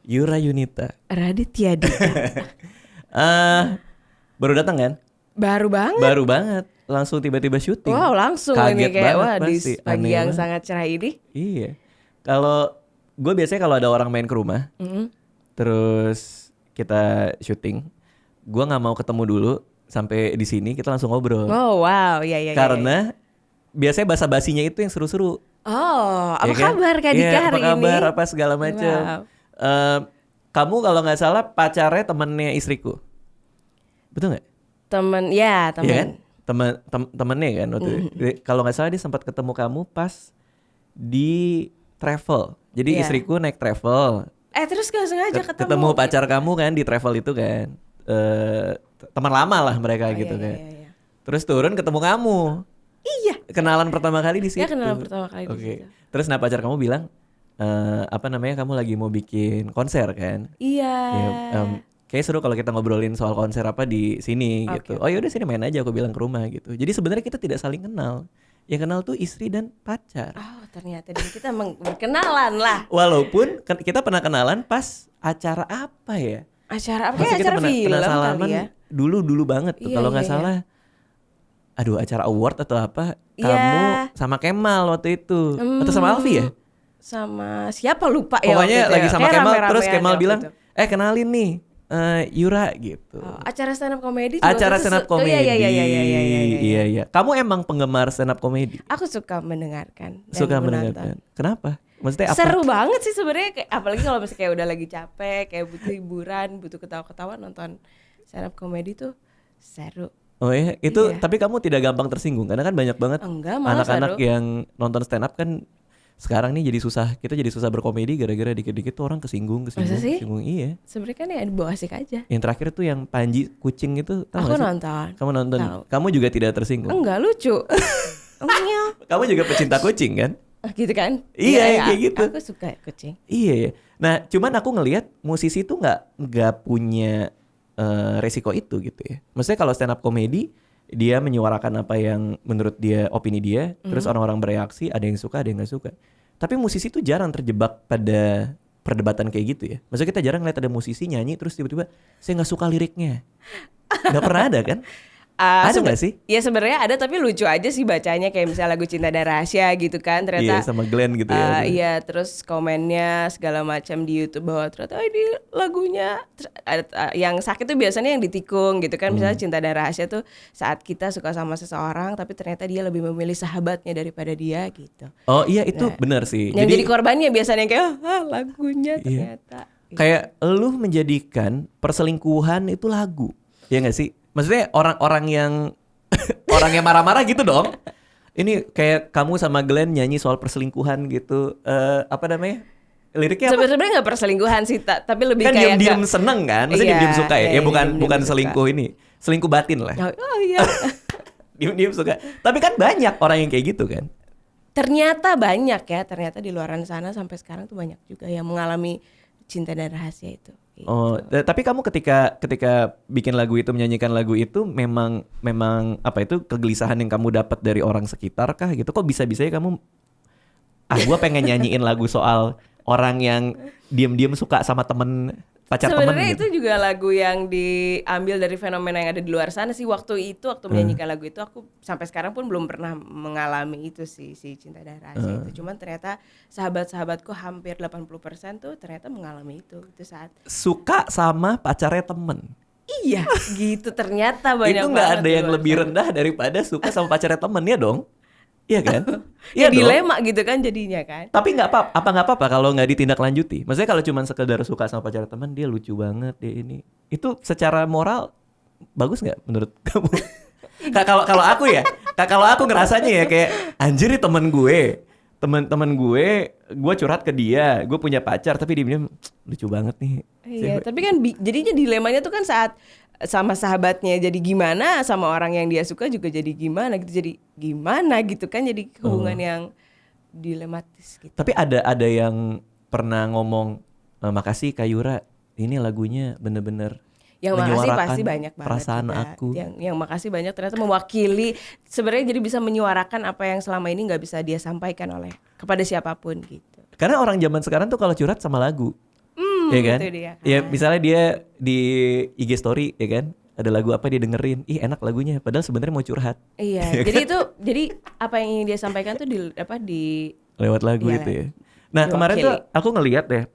Yura Yunita. Raditya Dika. Baru datang kan? Baru banget. Baru banget. Langsung tiba-tiba syuting. Wow, langsung Kaget ini kayak banget wah di pasti. pagi Aneh yang banget. sangat cerah ini. Iya. Gue biasanya kalau ada orang main ke rumah, terus kita syuting, gue nggak mau ketemu dulu sampai di sini kita langsung ngobrol. Oh wow, ya. Karena biasanya basa-basinya itu yang seru-seru. Oh, apa Ya kan? kabar Kak Dika Iya, hari apa kabar, ini? apa segala macam. Wow. Kamu kalau nggak salah pacarnya temennya istriku, betul nggak? Temen. Iya kan? Temennya kan waktu itu. Kalau nggak salah dia sempat ketemu kamu pas di travel. Jadi Iya. istriku naik travel, Terus gak sengaja ketemu pacar kamu kan di travel itu kan. Teman lama lah mereka gitu kan. Iya. Terus turun ketemu kamu. Iya. Kenalan pertama kali di situ. Ya kenalan pertama kali di Oke. situ. Terus pacar kamu bilang kamu lagi mau bikin konser kan? Iya. Ya, kayak seru kalau kita ngobrolin soal konser apa di sini gitu. Oh yaudah sini main aja, aku bilang ke rumah gitu. Jadi sebenarnya kita tidak saling kenal. Yang kenal tuh istri dan pacar. Oh ternyata dan kita berkenalan lah. Walaupun kita pernah kenalan pas acara apa ya? Acara apa? Maksudnya Kayak acara film pernah kali salaman ya. dulu banget tuh. Iya, Kalau nggak iya, salah, aduh acara award atau apa? Iya. Kamu sama Kemal waktu itu, atau sama Alfi ya? Sama siapa lupa ya. Pokoknya waktu itu lagi ya. sama Kayak Kemal, rame-ramean terus ya Kemal waktu bilang, itu. kenalin nih Yura gitu. Oh, acara stand up comedy. juga Acara waktu itu stand up Oh, comedy. iya. Iya. Kamu emang penggemar stand up comedy? Aku suka mendengarkan. Dan Suka menonton. mendengarkan. Kenapa? Maksudnya apa? Seru banget sih sebenarnya, apalagi kalau misalnya kayak udah lagi capek, kayak butuh hiburan, butuh ketawa-ketawa, nonton stand up comedy tuh seru. Oh iya, itu Iya. tapi kamu tidak gampang tersinggung karena kan banyak banget Enggak, malah anak-anak seru. yang nonton stand up kan sekarang nih kita jadi susah berkomedi gara-gara dikit-dikit tuh orang kesinggung. Masa sih? Iya. Sebenarnya kan ya dibawa asik aja. Yang terakhir tuh yang Panji kucing itu tahu Aku nggak sih? nonton. Kamu nonton. Tahu. Kamu juga tidak tersinggung. Enggak lucu. Enggak. Kamu juga pecinta kucing kan? Gitu kan? Iya, kayak gitu. Aku suka kucing. Iya ya. Nah, cuman aku ngelihat musisi tuh nggak punya resiko itu gitu ya. Maksudnya kalau stand up comedy dia menyuarakan apa yang menurut dia opini dia, terus orang-orang bereaksi, ada yang suka, ada yang nggak suka. Tapi musisi tuh jarang terjebak pada perdebatan kayak gitu ya. Maksudnya kita jarang lihat ada musisi nyanyi terus tiba-tiba saya nggak suka liriknya. Nggak pernah ada kan? Ada nggak sih? Ya sebenarnya ada, tapi lucu aja sih bacanya, kayak misalnya lagu Cinta dan Rahasia gitu kan, Iya, ternyata sama Glenn gitu ya. Iya, terus komennya segala macam di YouTube bahwa ternyata ini lagunya yang sakit tuh biasanya yang ditikung gitu kan. Misalnya Cinta dan Rahasia tuh saat kita suka sama seseorang tapi ternyata dia lebih memilih sahabatnya daripada dia gitu. Oh iya itu Nah, benar sih. Yang jadi korbannya biasanya kayak lagunya Iya. ternyata. Kayak lu menjadikan perselingkuhan itu lagu. Ya nggak sih? Maksudnya orang-orang yang orang yang marah-marah gitu dong. Ini kayak kamu sama Glenn nyanyi soal perselingkuhan gitu. Apa namanya? Liriknya apa? Sebenarnya nggak perselingkuhan sih, tapi lebih Kan kayak diam-diam seneng kan? Maksudnya Iya, diam-diam suka ya? iya, Ya bukan diam-diam suka. selingkuh ini. Selingkuh batin lah. Oh iya. Diam-diam suka. Tapi kan banyak orang yang kayak gitu kan? Ternyata banyak ya, ternyata di luaran sana sampai sekarang tuh banyak juga yang mengalami Cinta dan Rahasia itu. Gitu. Oh, tapi kamu ketika bikin lagu itu, menyanyikan lagu itu memang apa itu kegelisahan yang kamu dapat dari orang sekitar kah gitu? Kok bisa-bisanya kamu gua pengen nyanyiin lagu soal orang yang diam-diam suka sama pacar temen Sebenarnya gitu. itu juga lagu yang diambil dari fenomena yang ada di luar sana sih. Waktu menyanyikan lagu itu aku sampai sekarang pun belum pernah mengalami itu si Cinta dan Rahasia itu. Cuman ternyata sahabat-sahabatku hampir 80% tuh ternyata mengalami itu saat Suka sama pacarnya temen. iya gitu, ternyata banyak Itu nggak banget ada di yang luar lebih sana. rendah daripada suka sama pacarnya temen ya dong? Iya kan? Ya Iya dong. dilema gitu kan jadinya kan. Tapi nggak apa-apa kalau nggak ditindaklanjuti. Maksudnya kalau cuma sekedar suka sama pacar teman, dia lucu banget dia ini. Itu secara moral bagus nggak menurut kamu? Kalau aku ya, kalau aku ngerasanya ya kayak anjir nih teman gue curhat ke dia, gue punya pacar tapi dia bilang lucu banget nih. Iya, tapi kan jadinya dilemanya tuh kan saat sama sahabatnya jadi gimana, sama orang yang dia suka juga jadi gimana gitu, jadi gimana gitu kan, jadi hubungan yang dilematis gitu. Tapi ada yang pernah ngomong makasih Kak Yura, ini lagunya bener-bener Yang makasih menyuarakan pasti banyak banget perasaan juga. aku. Yang makasih banyak ternyata mewakili, sebenarnya jadi bisa menyuarakan apa yang selama ini nggak bisa dia sampaikan kepada siapapun gitu. Karena orang zaman sekarang tuh kalau curhat sama lagu. ya kan? Itu dia kan. Ya misalnya dia di IG story ya kan, ada lagu apa dia dengerin, ih enak lagunya, padahal sebenarnya mau curhat. Iya, jadi apa yang ingin dia sampaikan tuh di Lewat lagu Iya, itu ya. Nah kemarin tuh aku ngeliat deh,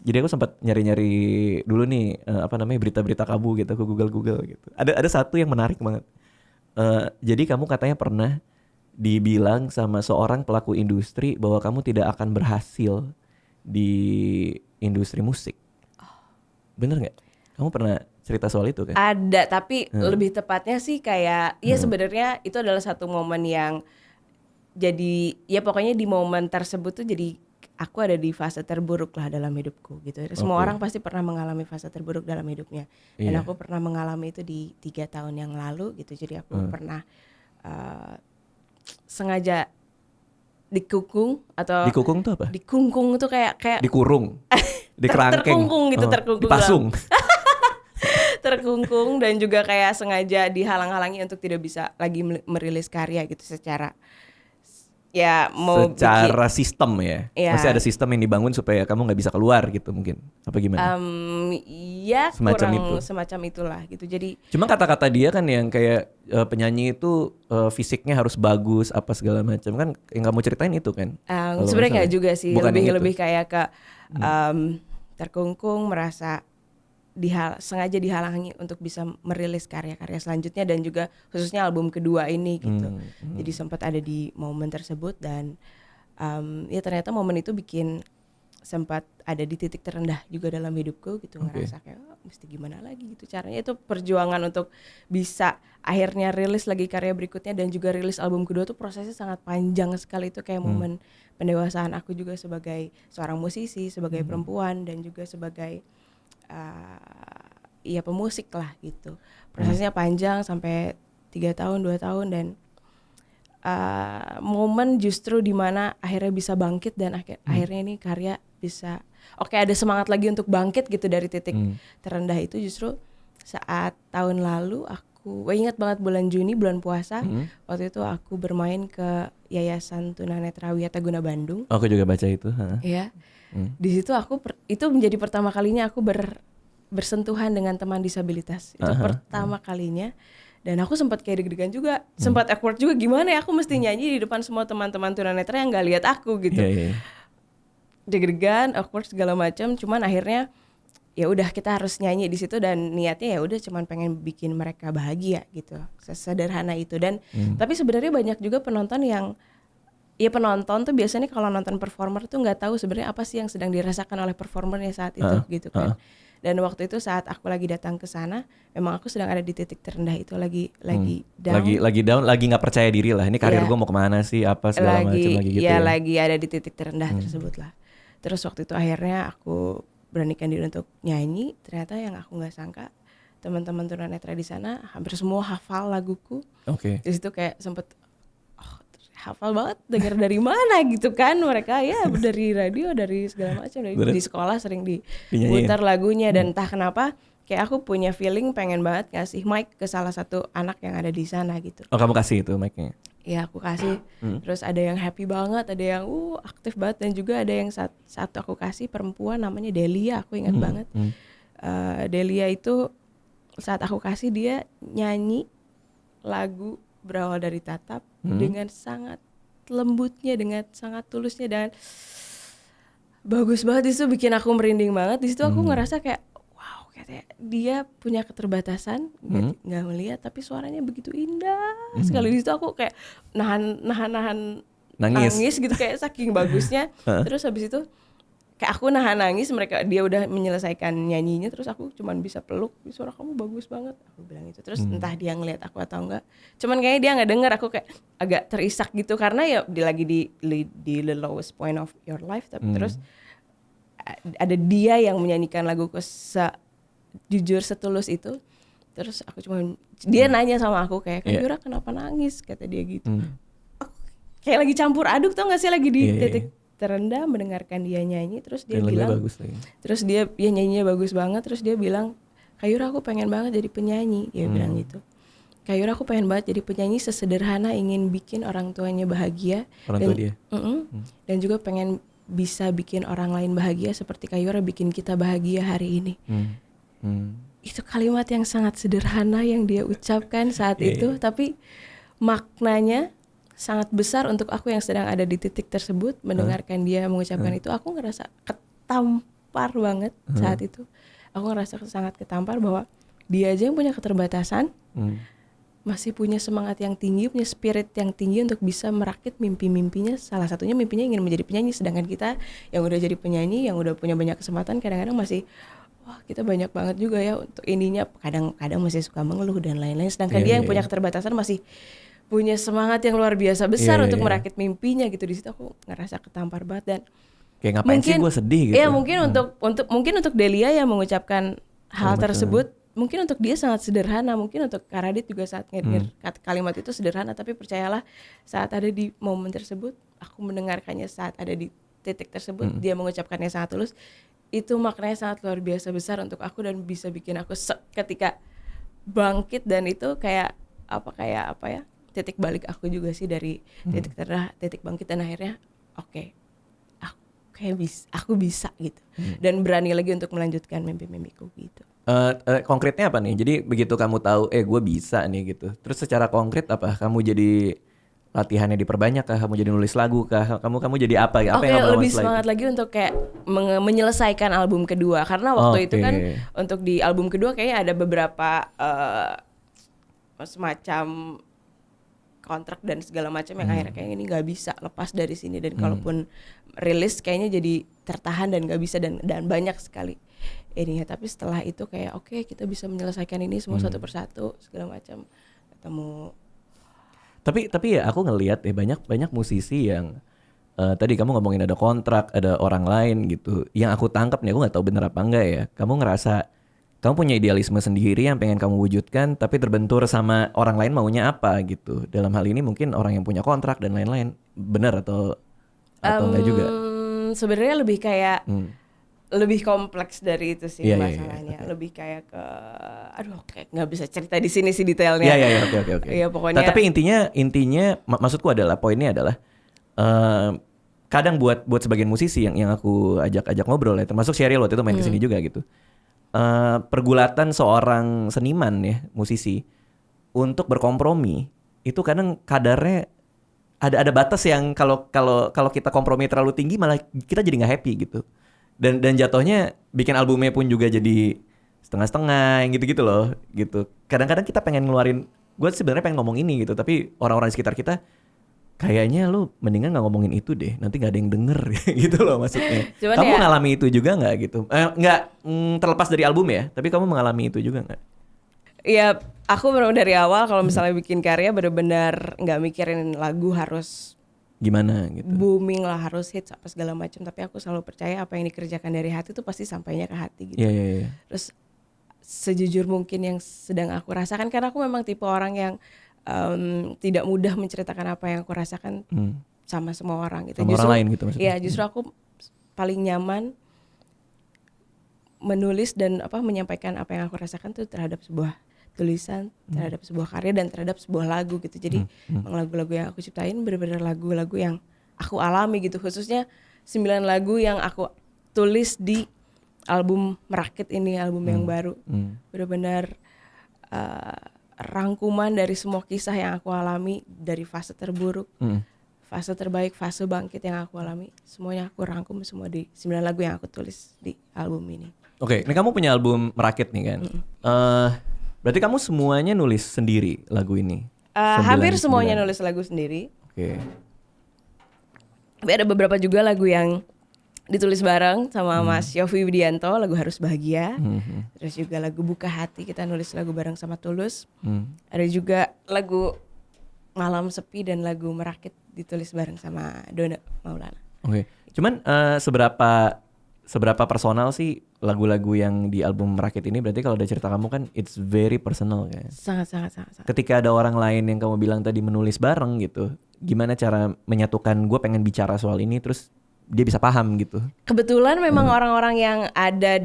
jadi aku sempat nyari-nyari dulu nih apa namanya berita-berita kamu gitu, aku Google gitu. Ada satu yang menarik banget. Jadi kamu katanya pernah dibilang sama seorang pelaku industri bahwa kamu tidak akan berhasil di industri musik. Bener nggak? Kamu pernah cerita soal itu kan? Ada, tapi lebih tepatnya sih kayak ya sebenarnya itu adalah satu momen yang jadi ya pokoknya di momen tersebut tuh jadi aku ada di fase terburuk lah dalam hidupku gitu. Semua orang pasti pernah mengalami fase terburuk dalam hidupnya. Dan aku pernah mengalami itu di 3 tahun yang lalu gitu. Jadi aku pernah sengaja dikungkung atau Dikungkung tuh apa? dikungkung tuh kayak Dikurung, dikerangkeng, terkungkung gitu, terkungkung dipasung. terkungkung dan juga kayak sengaja dihalang-halangi untuk tidak bisa lagi merilis karya gitu secara ya mau Secara sistem ya, Iya. masih ada sistem yang dibangun supaya kamu nggak bisa keluar gitu mungkin, apa gimana? Ya Semacam kurang itu. semacam itulah gitu. Jadi Cuma kata-kata dia kan yang kayak penyanyi itu fisiknya harus bagus apa segala macam kan, yang kamu ceritain itu kan? Kalau sebenarnya nggak nggak juga sih, Bukan yang itu. lebih kayak ke terkungkung, merasa sengaja dihalangi untuk bisa merilis karya-karya selanjutnya dan juga khususnya album kedua ini gitu. Jadi sempat ada di momen tersebut dan ya ternyata momen itu bikin sempat ada di titik terendah juga dalam hidupku gitu. Ngerasa kayak mesti gimana lagi gitu caranya. Itu perjuangan untuk bisa akhirnya rilis lagi karya berikutnya dan juga rilis album kedua tuh prosesnya sangat panjang sekali. Itu kayak momen pendewasaan aku juga sebagai seorang musisi, sebagai perempuan dan juga sebagai ya pemusik lah gitu. Prosesnya panjang sampai 3 tahun 2 tahun dan momen justru dimana akhirnya bisa bangkit dan akhirnya ini karya bisa ada semangat lagi untuk bangkit gitu dari titik terendah itu justru saat tahun lalu aku ingat banget bulan Juni, bulan puasa, waktu itu aku bermain ke Yayasan Tunanetra Wiataguna Bandung. Aku juga baca itu. Ya, di situ aku itu menjadi pertama kalinya aku bersentuhan dengan teman disabilitas. Itu pertama kalinya. Dan aku sempat kayak deg-degan juga, sempat awkward juga gimana ya aku mesti nyanyi di depan semua teman-teman tunanetra yang nggak lihat aku gitu. Deg-degan, awkward segala macam. Cuman akhirnya ya udah kita harus nyanyi di situ dan niatnya ya udah cuman pengen bikin mereka bahagia gitu. Sesederhana itu dan tapi sebenarnya banyak juga penonton yang ya penonton tuh biasanya kalau nonton performer tuh nggak tahu sebenarnya apa sih yang sedang dirasakan oleh performernya saat itu gitu kan. Dan waktu itu saat aku lagi datang ke sana, memang aku sedang ada di titik terendah itu lagi down. Lagi down, lagi nggak percaya diri lah. Ini karir gue mau kemana sih? Apa segala macam lagi gitu ya. Lagi ada di titik terendah tersebut lah. Terus waktu itu akhirnya aku beranikan diri untuk nyanyi. Ternyata yang aku nggak sangka teman-teman tunanetra di sana hampir semua hafal laguku. Di situ kayak sempet hafal banget, dengar dari mana gitu kan mereka ya dari radio, dari segala macam, di sekolah sering diputar lagunya dan entah kenapa kayak aku punya feeling pengen banget ngasih mic ke salah satu anak yang ada di sana gitu. Oh kamu kasih itu mic-nya? Ya aku kasih, terus ada yang happy banget, ada yang aktif banget dan juga ada yang satu aku kasih perempuan namanya Delia, aku ingat banget. Delia itu saat aku kasih dia nyanyi lagu Berawal Dari Tatap dengan sangat lembutnya, dengan sangat tulusnya dan bagus banget. Itu bikin aku merinding banget. Di situ aku ngerasa kayak wow, kayak dia punya keterbatasan, nggak melihat tapi suaranya begitu indah sekali. Di situ aku kayak nahan nangis gitu kayak saking bagusnya. Terus habis itu kayak aku nahan nangis, dia udah menyelesaikan nyanyinya, terus aku cuman bisa peluk, suara kamu bagus banget, aku bilang itu. Terus entah dia ngeliat aku atau enggak, cuman kayaknya dia nggak denger. Aku kayak agak terisak gitu karena ya lagi di the lowest point of your life, tapi terus ada dia yang menyanyikan laguku jujur setulus itu. Terus aku dia nanya sama aku kayak Yura kenapa nangis, kata dia gitu. Kayak lagi campur aduk, tau gak sih, lagi di titik terendah mendengarkan dia nyanyi, terus dia bilang terus dia nyanyinya bagus banget, terus dia bilang Kayura aku pengen banget jadi penyanyi, dia bilang gitu. Kayura aku pengen banget jadi penyanyi sesederhana ingin bikin orang tuanya bahagia dan juga pengen bisa bikin orang lain bahagia seperti Kak Yura bikin kita bahagia hari ini. Itu kalimat yang sangat sederhana yang dia ucapkan saat itu, tapi maknanya sangat besar untuk aku yang sedang ada di titik tersebut. Mendengarkan dia mengucapkan itu, aku ngerasa ketampar banget saat itu. Aku ngerasa sangat ketampar bahwa dia aja yang punya keterbatasan, masih punya semangat yang tinggi, punya spirit yang tinggi untuk bisa merakit mimpi-mimpinya. Salah satunya mimpinya ingin menjadi penyanyi, sedangkan kita yang udah jadi penyanyi, yang udah punya banyak kesempatan, kadang-kadang masih, wah kita banyak banget juga ya untuk ininya, kadang-kadang masih suka mengeluh dan lain-lain. Sedangkan dia yang punya keterbatasan masih punya semangat yang luar biasa besar untuk merakit mimpinya gitu. Di situ aku ngerasa ketampar banget dan kayak ngapain sih gue sedih gitu. Ya mungkin untuk Delia yang mengucapkan hal tersebut, mungkin untuk dia sangat sederhana, mungkin untuk Kak Radit juga saat ngedenger kalimat itu sederhana, tapi percayalah saat ada di momen tersebut, aku mendengarkannya saat ada di titik tersebut, dia mengucapkannya sangat tulus, itu maknanya sangat luar biasa besar untuk aku dan bisa bikin aku ketika bangkit. Dan itu kayak apa ya, titik balik aku juga sih dari titik terendah, titik bangkit, dan akhirnya oke, aku bisa gitu, dan berani lagi untuk melanjutkan mimpi-mimpiku gitu. Konkretnya apa nih? Jadi begitu kamu tahu gue bisa nih gitu. Terus secara konkret apa? Kamu jadi latihannya diperbanyak kah? Kamu jadi nulis lagu kah? Kamu jadi apa? Apa yang kamu lebih semangat lagi untuk kayak menyelesaikan album kedua, karena waktu itu kan untuk di album kedua kayaknya ada beberapa semacam kontrak dan segala macam yang akhirnya kayak ini nggak bisa lepas dari sini, dan kalaupun rilis kayaknya jadi tertahan dan nggak bisa dan banyak sekali ini ya. Tapi setelah itu kayak oke, kita bisa menyelesaikan ini semua satu persatu segala macam, ketemu. Tapi ya aku ngelihat ya banyak musisi yang tadi kamu ngomongin ada kontrak, ada orang lain gitu. Yang aku tangkap nih, aku nggak tahu bener apa enggak ya. Kamu ngerasa kamu punya idealisme sendiri yang pengen kamu wujudkan, tapi terbentur sama orang lain maunya apa gitu. Dalam hal ini mungkin orang yang punya kontrak dan lain-lain. Benar atau enggak juga? Sebenarnya lebih kayak lebih kompleks dari itu sih masalahnya. Okay. Lebih kayak ke, kayak nggak bisa cerita di sini sih detailnya. Oke. Ya pokoknya. Tapi intinya maksudku adalah poinnya adalah kadang buat sebagian musisi yang aku ajak ngobrol ya, termasuk Sheryl waktu itu main kesini juga gitu. Pergulatan seorang seniman ya, musisi untuk berkompromi itu kadang kadarnya ada batas yang kalau kita kompromi terlalu tinggi malah kita jadi nggak happy gitu, dan jatuhnya bikin albumnya pun juga jadi setengah-setengah yang gitu-gitu loh gitu. Kadang-kadang kita pengen ngeluarin, gue sebenarnya pengen ngomong ini gitu, tapi orang-orang di sekitar kita kayaknya lu mendingan nggak ngomongin itu deh, nanti nggak ada yang denger gitu loh maksudnya. Cuman kamu mengalami itu juga nggak gitu? Nggak terlepas dari album ya, tapi kamu mengalami itu juga nggak? Iya, aku benar dari awal kalau misalnya bikin karya benar-benar nggak mikirin lagu harus gimana gitu, booming lah, harus hits apa segala macam. Tapi aku selalu percaya apa yang dikerjakan dari hati itu pasti sampainya ke hati gitu. Iya. Terus sejujur mungkin yang sedang aku rasakan, karena aku memang tipe orang yang tidak mudah menceritakan apa yang aku rasakan sama semua orang gitu. Sama justru, orang lain gitu maksudnya. Iya, justru aku paling nyaman menulis dan menyampaikan apa yang aku rasakan tuh terhadap sebuah tulisan, terhadap sebuah karya dan terhadap sebuah lagu gitu. Jadi lagu-lagu yang aku ciptain benar-benar lagu-lagu yang aku alami gitu. Khususnya 9 lagu yang aku tulis di album Merakit ini, album yang baru. Benar-benar rangkuman dari semua kisah yang aku alami, dari fase terburuk, fase terbaik, fase bangkit yang aku alami, semuanya aku rangkum semua di 9 lagu yang aku tulis di album ini. Oke, ini kamu punya album Merakit nih kan? Berarti kamu semuanya nulis sendiri lagu ini? Hampir semuanya nulis lagu sendiri. Oke. Tapi ada beberapa juga lagu yang ditulis bareng sama Mas Yovie Widianto, lagu Harus Bahagia. Terus juga lagu Buka Hati, kita nulis lagu bareng sama Tulus. Ada juga lagu Malam Sepi dan lagu Merakit ditulis bareng sama Dona Maulana. Oke. Cuman seberapa personal sih lagu-lagu yang di album Merakit ini? Berarti kalau ada cerita kamu kan it's very personal kan? Sangat. Ketika ada orang lain yang kamu bilang tadi menulis bareng gitu, gimana cara menyatukan gue pengen bicara soal ini terus dia bisa paham gitu? Kebetulan memang orang-orang yang ada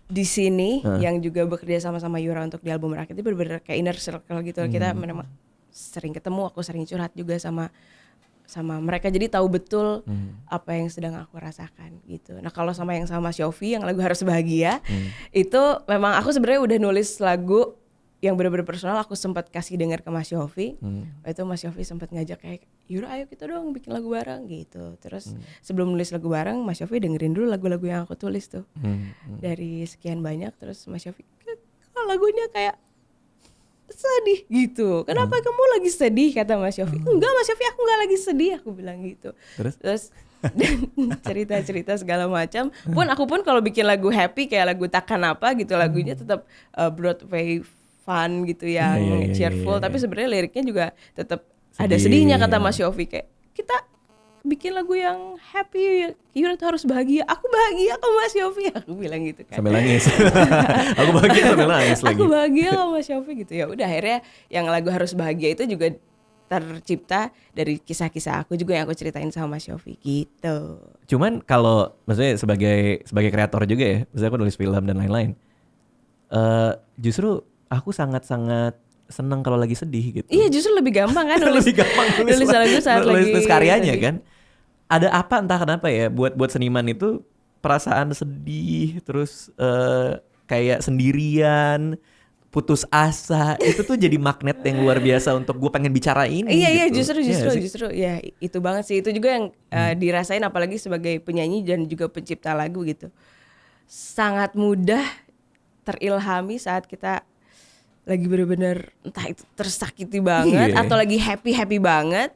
di sini yang juga bekerja sama Yura untuk di album Merakit itu benar-benar kayak inner circle gitu. Kita memang sering ketemu, aku sering curhat juga sama sama mereka, jadi tahu betul apa yang sedang aku rasakan gitu. Nah kalau sama yang sama Shofie yang lagu Harus Bahagia, itu memang aku sebenarnya udah nulis lagu yang benar-benar personal, aku sempat kasih dengar ke Mas Shofie. Itu Mas Shofie sempat ngajak kayak, Yura ayo kita dong bikin lagu bareng gitu. Terus sebelum nulis lagu bareng, Mas Shofie dengerin dulu lagu-lagu yang aku tulis tuh. Dari sekian banyak, terus Mas Shofie, kok lagunya kayak sedih gitu. Kenapa kamu lagi sedih, kata Mas Shofie. Enggak Mas Shofie, aku enggak lagi sedih, aku bilang gitu. Terus dan cerita-cerita segala macam. Aku pun kalau bikin lagu happy kayak lagu Takkan Apa gitu, lagunya tetap Broadway fun gitu yang cheerful, tapi sebenarnya liriknya juga tetap ada sedihnya, kata Mas Shofie, kayak kita bikin lagu yang happy, Yura tuh harus bahagia. Aku bahagia kok Mas Shofie, aku bilang gitu kan. Sambil nangis. Aku bahagia sambil nangis lagi. Aku bahagia kok Mas Shofie gitu. Ya udah akhirnya yang lagu Harus Bahagia itu juga tercipta dari kisah-kisah aku juga yang aku ceritain sama Mas Shofie gitu. Cuman kalau maksudnya sebagai kreator juga ya, misalnya aku nulis film dan lain-lain. Justru aku sangat-sangat senang kalau lagi sedih gitu. Iya, justru lebih gampang kan nulis. Lebih gampang nulis lagu saat lagi nulis karyanya sedih. kan. Ada apa entah kenapa ya, buat seniman itu perasaan sedih, terus kayak sendirian, putus asa, itu tuh jadi magnet yang luar biasa untuk gue pengen bicara ini. Iya gitu. justru ya itu banget sih. Itu juga yang dirasain apalagi sebagai penyanyi dan juga pencipta lagu gitu. Sangat mudah terilhami saat kita lagi benar-benar entah itu tersakiti banget atau lagi happy banget.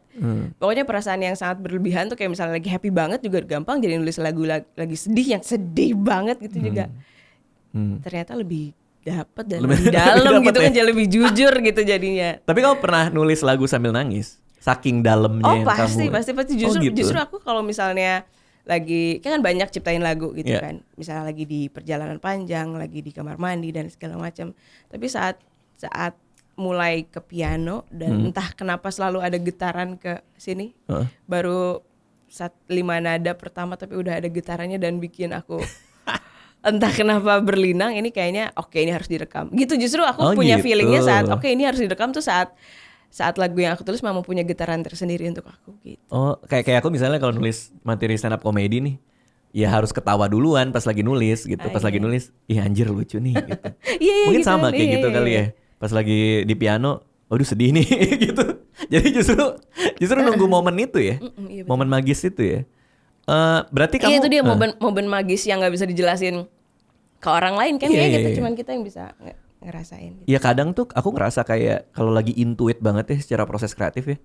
Pokoknya perasaan yang sangat berlebihan tuh kayak misalnya lagi happy banget juga gampang jadi nulis lagu lagi sedih yang sedih banget gitu juga. Ternyata lebih dapat dan lebih dalam gitu kan, jadi lebih jujur gitu jadinya. Tapi kamu pernah nulis lagu sambil nangis? Saking dalamnya yang pasti, kamu. pasti justru aku kalau misalnya lagi kan banyak ciptain lagu gitu kan. Misalnya lagi di perjalanan panjang, lagi di kamar mandi dan segala macam. Tapi saat mulai ke piano dan entah kenapa selalu ada getaran ke sini. Baru 5 nada pertama tapi udah ada getarannya dan bikin aku entah kenapa berlinang, ini kayaknya oke, ini harus direkam. Gitu justru aku punya gitu. feelingnya saat oke, ini harus direkam tuh saat lagu yang aku tulis memang punya getaran tersendiri untuk aku gitu. Oh, kayak aku misalnya kalau nulis materi stand up comedy nih, ya harus ketawa duluan pas lagi nulis gitu. Pas lagi nulis, ih anjir lucu nih gitu. Mungkin gitu sama kan? Kayak gitu kali ya. Pas lagi di piano, waduh sedih nih gitu. Jadi justru nunggu momen itu ya. Momen magis itu ya. Berarti kamu itu dia momen magis yang nggak bisa dijelasin ke orang lain kan, kita yang bisa ngerasain gitu. Ya kadang tuh aku ngerasa kayak kalau lagi intuit banget ya secara proses kreatif ya,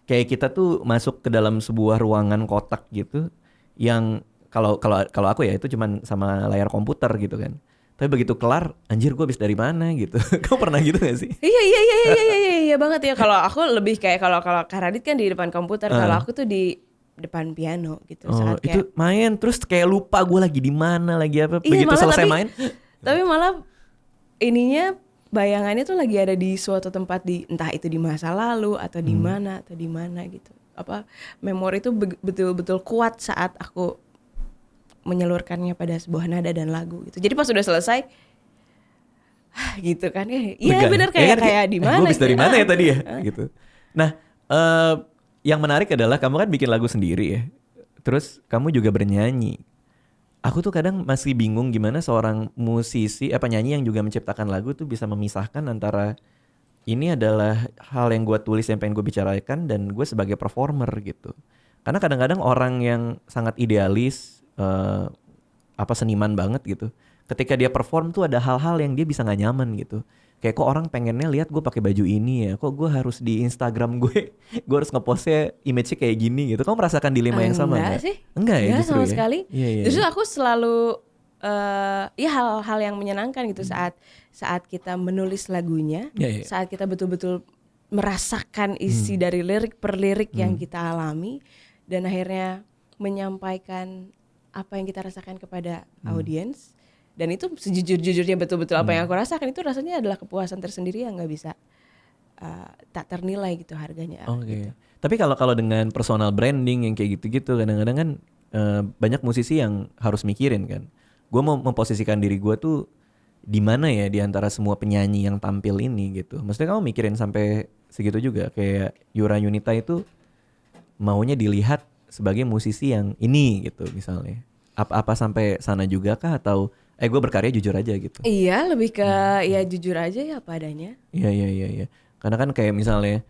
kayak kita tuh masuk ke dalam sebuah ruangan kotak gitu yang kalau aku ya itu cuman sama layar komputer gitu kan. Tapi begitu kelar, anjir gue habis dari mana gitu. Kamu pernah gitu gak sih? Iya banget ya. Kalau aku lebih kayak kalau Karadit kan di depan komputer, kalau aku tuh di depan piano gitu. Saat itu kayak, main terus kayak lupa gue lagi di mana, lagi apa. Begitu selesai main. Tapi malah ininya bayangannya tuh lagi ada di suatu tempat entah itu di masa lalu atau di mana gitu. Apa memori itu betul-betul kuat saat aku menyalurkannya pada sebuah nada dan lagu gitu. Jadi pas udah selesai gitu kan ya. Iya benar kayak di mana? Gue habis dari mana ya tadi ya gitu. Nah, yang menarik adalah kamu kan bikin lagu sendiri ya. Terus kamu juga bernyanyi. Aku tuh kadang masih bingung gimana seorang musisi, penyanyi yang juga menciptakan lagu tuh bisa memisahkan antara ini adalah hal yang gue tulis yang pengen gue bicarakan dan gue sebagai performer gitu. Karena kadang-kadang orang yang sangat idealis, seniman banget gitu, ketika dia perform tuh ada hal-hal yang dia bisa nggak nyaman gitu. Kayak kok orang pengennya lihat gue pakai baju ini ya, kok gue harus di Instagram gue harus ngepostnya image-nya kayak gini gitu. Kamu merasakan dilema yang sama enggak sih? Enggak ya justru sama ya? sekali. Iya. Justru aku selalu hal-hal yang menyenangkan gitu saat kita menulis lagunya, saat kita betul-betul merasakan isi dari lirik per lirik yang kita alami dan akhirnya menyampaikan apa yang kita rasakan kepada audiens. Dan itu sejujur-jujurnya betul-betul apa yang aku rasakan, itu rasanya adalah kepuasan tersendiri yang nggak bisa tak ternilai gitu harganya. Gitu. Tapi kalau dengan personal branding yang kayak gitu-gitu, kadang-kadang kan banyak musisi yang harus mikirin kan. Gue mau memposisikan diri gue tuh di mana ya di antara semua penyanyi yang tampil ini gitu. Maksudnya kamu mikirin sampai segitu juga, kayak Yura Yunita itu maunya dilihat sebagai musisi yang ini gitu misalnya. Apa sampai sana juga kah atau gue berkarya jujur aja gitu? Iya, lebih ke ya jujur aja ya apa adanya. Iya. Karena kan kayak misalnya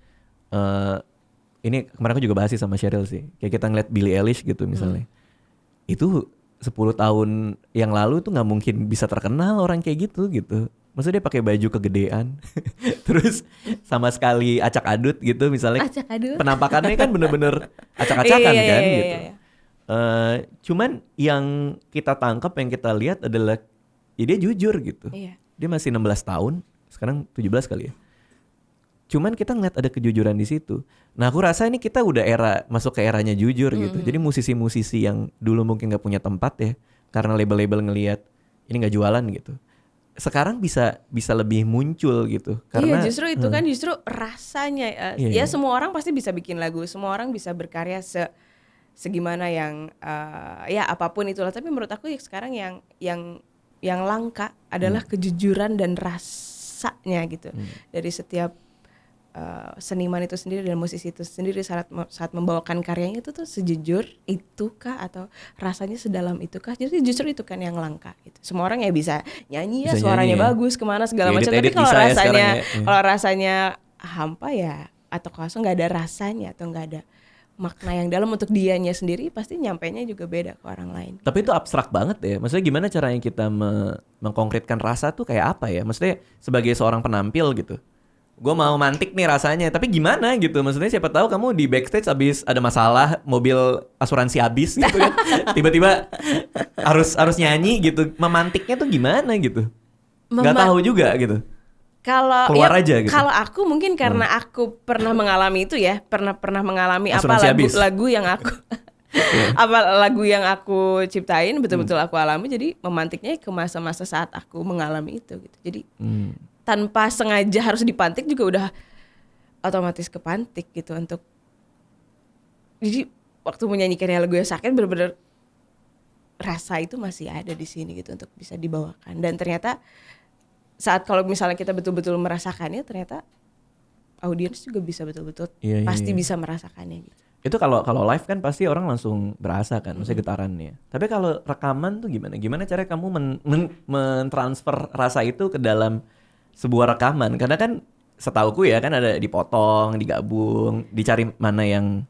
ini kemarin aku juga bahas sih sama Cheryl sih. Kayak kita ngeliat Billie Eilish gitu misalnya. Itu 10 tahun yang lalu tuh nggak mungkin bisa terkenal orang kayak gitu. Maksudnya dia pakai baju kegedean. Terus sama sekali acak adut gitu misalnya. Acak adut. Penampakannya kan bener-bener acak-acakan Iya, kan iya, gitu. iya. Cuman yang kita tangkap, yang kita lihat adalah ya dia jujur gitu. Iya. Dia masih 16 tahun, sekarang 17 kali ya. Cuman kita ngeliat ada kejujuran di situ. Nah aku rasa ini kita udah masuk ke eranya jujur gitu. Jadi musisi-musisi yang dulu mungkin gak punya tempat ya, karena label-label ngelihat ini gak jualan gitu, sekarang bisa lebih muncul gitu. Karena iya, justru itu kan justru rasanya. Ya semua orang pasti bisa bikin lagu, semua orang bisa berkarya segimana yang ya apapun itulah. Tapi menurut aku sekarang yang langka adalah kejujuran dan rasanya gitu dari setiap seniman itu sendiri dan musisi itu sendiri saat membawakan karyanya itu tuh sejujur itukah atau rasanya sedalam itukah. Jadi justru itu kan yang langka gitu. Semua orang ya bisa nyanyi ya, suaranya bagus kemana segala macam, tapi kalau rasanya kalau rasanya hampa ya atau kosong, nggak ada rasanya atau nggak ada makna yang dalam untuk dianya sendiri, pasti nyampainya juga beda ke orang lain. Tapi itu abstrak banget ya. Maksudnya gimana caranya kita mengkonkretkan rasa tuh kayak apa ya? Maksudnya sebagai seorang penampil gitu, gue mau mantik nih rasanya, tapi gimana gitu? Maksudnya siapa tahu kamu di backstage abis ada masalah, mobil asuransi habis gitu kan, tiba-tiba harus nyanyi gitu. Memantiknya tuh gimana gitu? Gak tahu juga gitu. Kalau keluar ya, aja gitu. Kalau aku mungkin karena aku pernah mengalami itu ya, pernah mengalami asuransi lagu yang aku apa lagu yang aku ciptain betul-betul aku alami, jadi memantiknya ke masa-masa saat aku mengalami itu gitu. Jadi tanpa sengaja harus dipantik juga udah otomatis kepantik gitu untuk. Jadi waktu menyanyikan lagu yang sakit bener-bener rasa itu masih ada di sini gitu untuk bisa dibawakan. Dan ternyata saat kalau misalnya kita betul-betul merasakannya, ternyata audiens juga bisa betul-betul pasti bisa merasakannya gitu. Itu kalau live kan pasti orang langsung berasa kan, maksudnya getarannya. Tapi kalau rekaman tuh gimana? Gimana cara kamu mentransfer rasa itu ke dalam sebuah rekaman? Karena kan setauku ya kan ada dipotong, digabung, dicari mana yang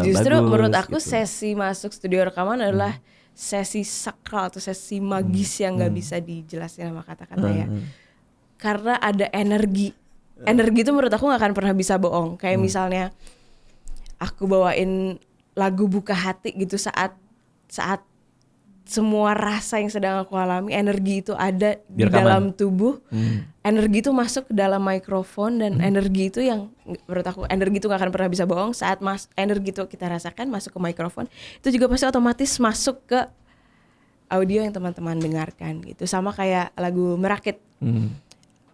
justru bagus, menurut aku gitu. Sesi masuk studio rekaman adalah sesi sakral atau sesi magis yang nggak bisa dijelasin sama kata-kata ya. Karena ada energi. Energi itu menurut aku nggak akan pernah bisa bohong. Kayak misalnya aku bawain lagu Buka Hati gitu, saat semua rasa yang sedang aku alami, energi itu ada di dalam tubuh. Energi itu masuk ke dalam mikrofon dan energi itu yang menurut aku energi itu gak akan pernah bisa bohong. Saat energi itu kita rasakan masuk ke mikrofon, itu juga pasti otomatis masuk ke audio yang teman-teman dengarkan gitu. Sama kayak lagu Merakit.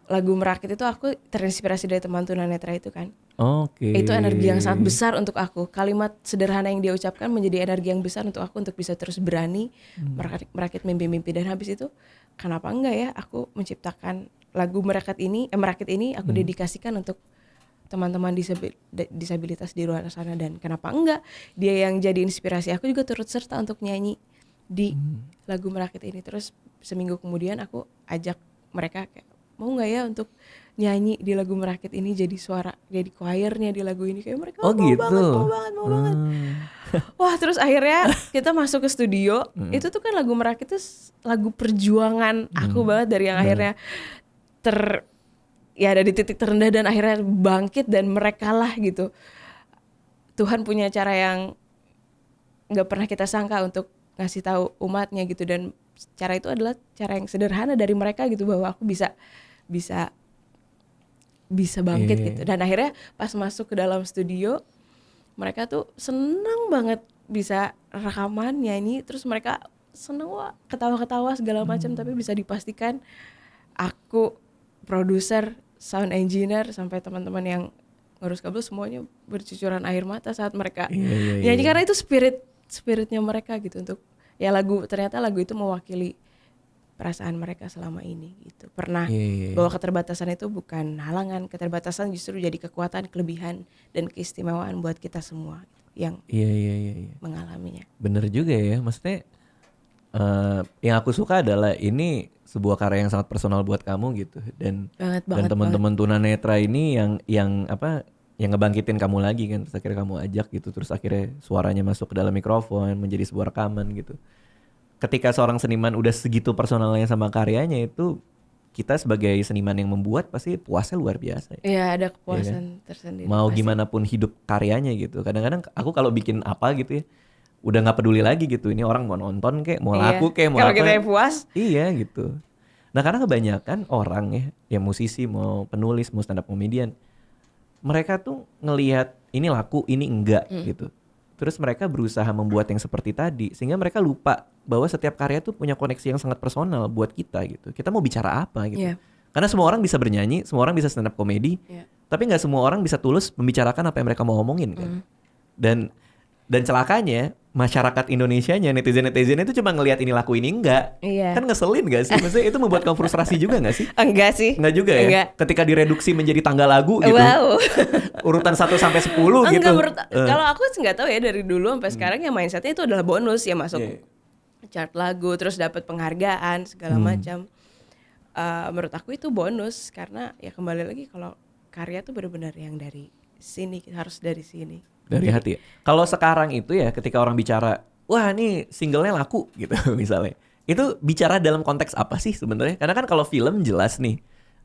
Lagu Merakit itu aku terinspirasi dari Teman Tunanetra itu kan. Oke. Itu energi yang sangat besar untuk aku. Kalimat sederhana yang dia ucapkan menjadi energi yang besar untuk aku untuk bisa terus berani merakit mimpi-mimpi. Dan habis itu kenapa enggak ya aku menciptakan lagu Merakit ini aku dedikasikan untuk teman-teman disabilitas di luar sana. Dan kenapa enggak dia yang jadi inspirasi aku juga turut serta untuk nyanyi di lagu Merakit ini. Terus seminggu kemudian aku ajak mereka kayak, mau nggak ya untuk nyanyi di lagu Merakit ini, jadi suara, jadi choirnya di lagu ini. Kayak mereka mau banget. Wah, terus akhirnya kita masuk ke studio. Itu tuh kan lagu Merakit tuh lagu perjuangan aku banget, dari yang akhirnya ada di titik terendah dan akhirnya bangkit, dan mereka lah gitu. Tuhan punya cara yang nggak pernah kita sangka untuk ngasih tahu umatnya gitu, dan cara itu adalah cara yang sederhana dari mereka gitu, bahwa aku bisa bangkit gitu. Dan akhirnya pas masuk ke dalam studio, mereka tuh senang banget bisa rekaman, nyanyi, terus mereka seneng, wah ketawa-ketawa segala macam. Tapi bisa dipastikan aku, produser, sound engineer, sampai teman-teman yang ngurus kabel semuanya bercucuran air mata saat mereka nyanyi. Karena itu spiritnya mereka gitu, untuk ya ternyata lagu itu mewakili perasaan mereka selama ini gitu. Pernah bahwa keterbatasan itu bukan halangan, keterbatasan justru jadi kekuatan, kelebihan, dan keistimewaan buat kita semua. yang Iya. mengalaminya. Bener juga ya, maksudnya yang aku suka adalah ini sebuah karya yang sangat personal buat kamu gitu, dan Banget. teman-teman tunanetra ini yang ngebangkitin kamu lagi kan, terus akhirnya kamu ajak gitu, terus akhirnya suaranya masuk ke dalam mikrofon menjadi sebuah rekaman gitu. Ketika seorang seniman udah segitu personalnya sama karyanya itu, kita sebagai seniman yang membuat pasti puasnya luar biasa. Iya, ada Iya kan? kepuasan tersendiri. Mau pasti. gimana pun hidup karyanya gitu. Kadang-kadang aku kalau bikin apa gitu ya, udah nggak peduli lagi gitu. Ini orang mau nonton kek, mau Iya. laku kek, mau Kalau apa. kita yang puas, Iya gitu. Nah karena kebanyakan orang ya, yang musisi, mau penulis, mau stand up comedian, mereka tuh ngelihat ini laku, ini enggak gitu. Terus mereka berusaha membuat yang seperti tadi, sehingga mereka lupa bahwa setiap karya tuh punya koneksi yang sangat personal buat kita gitu. Kita mau bicara apa gitu. Iya. Karena semua orang bisa bernyanyi, semua orang bisa stand up comedy, Iya. tapi nggak semua orang bisa tulus membicarakan apa yang mereka mau ngomongin kan. Dan celakanya masyarakat Indonesianya, netizen-netizen itu cuma ngelihat ini laku ini enggak. Iya. Kan ngeselin gak sih? Maksudnya itu membuat kamu frustrasi juga gak sih? enggak sih. Enggak juga ya? Enggak. Ketika direduksi menjadi tanggal lagu gitu. Wow. Urutan 1 sampai 10 gitu. Enggak, kalau aku sih nggak tahu ya, dari dulu sampai sekarang ya mindsetnya itu adalah bonus ya, masuk Iya. chart lagu, terus dapat penghargaan segala macam. Menurut aku itu bonus, karena ya kembali lagi kalau karya tuh benar-benar yang dari sini, harus dari sini. Dari hati ya. Kalau sekarang itu ya ketika orang bicara, wah nih singlenya laku gitu misalnya. Itu bicara dalam konteks apa sih sebenarnya? Karena kan kalau film jelas nih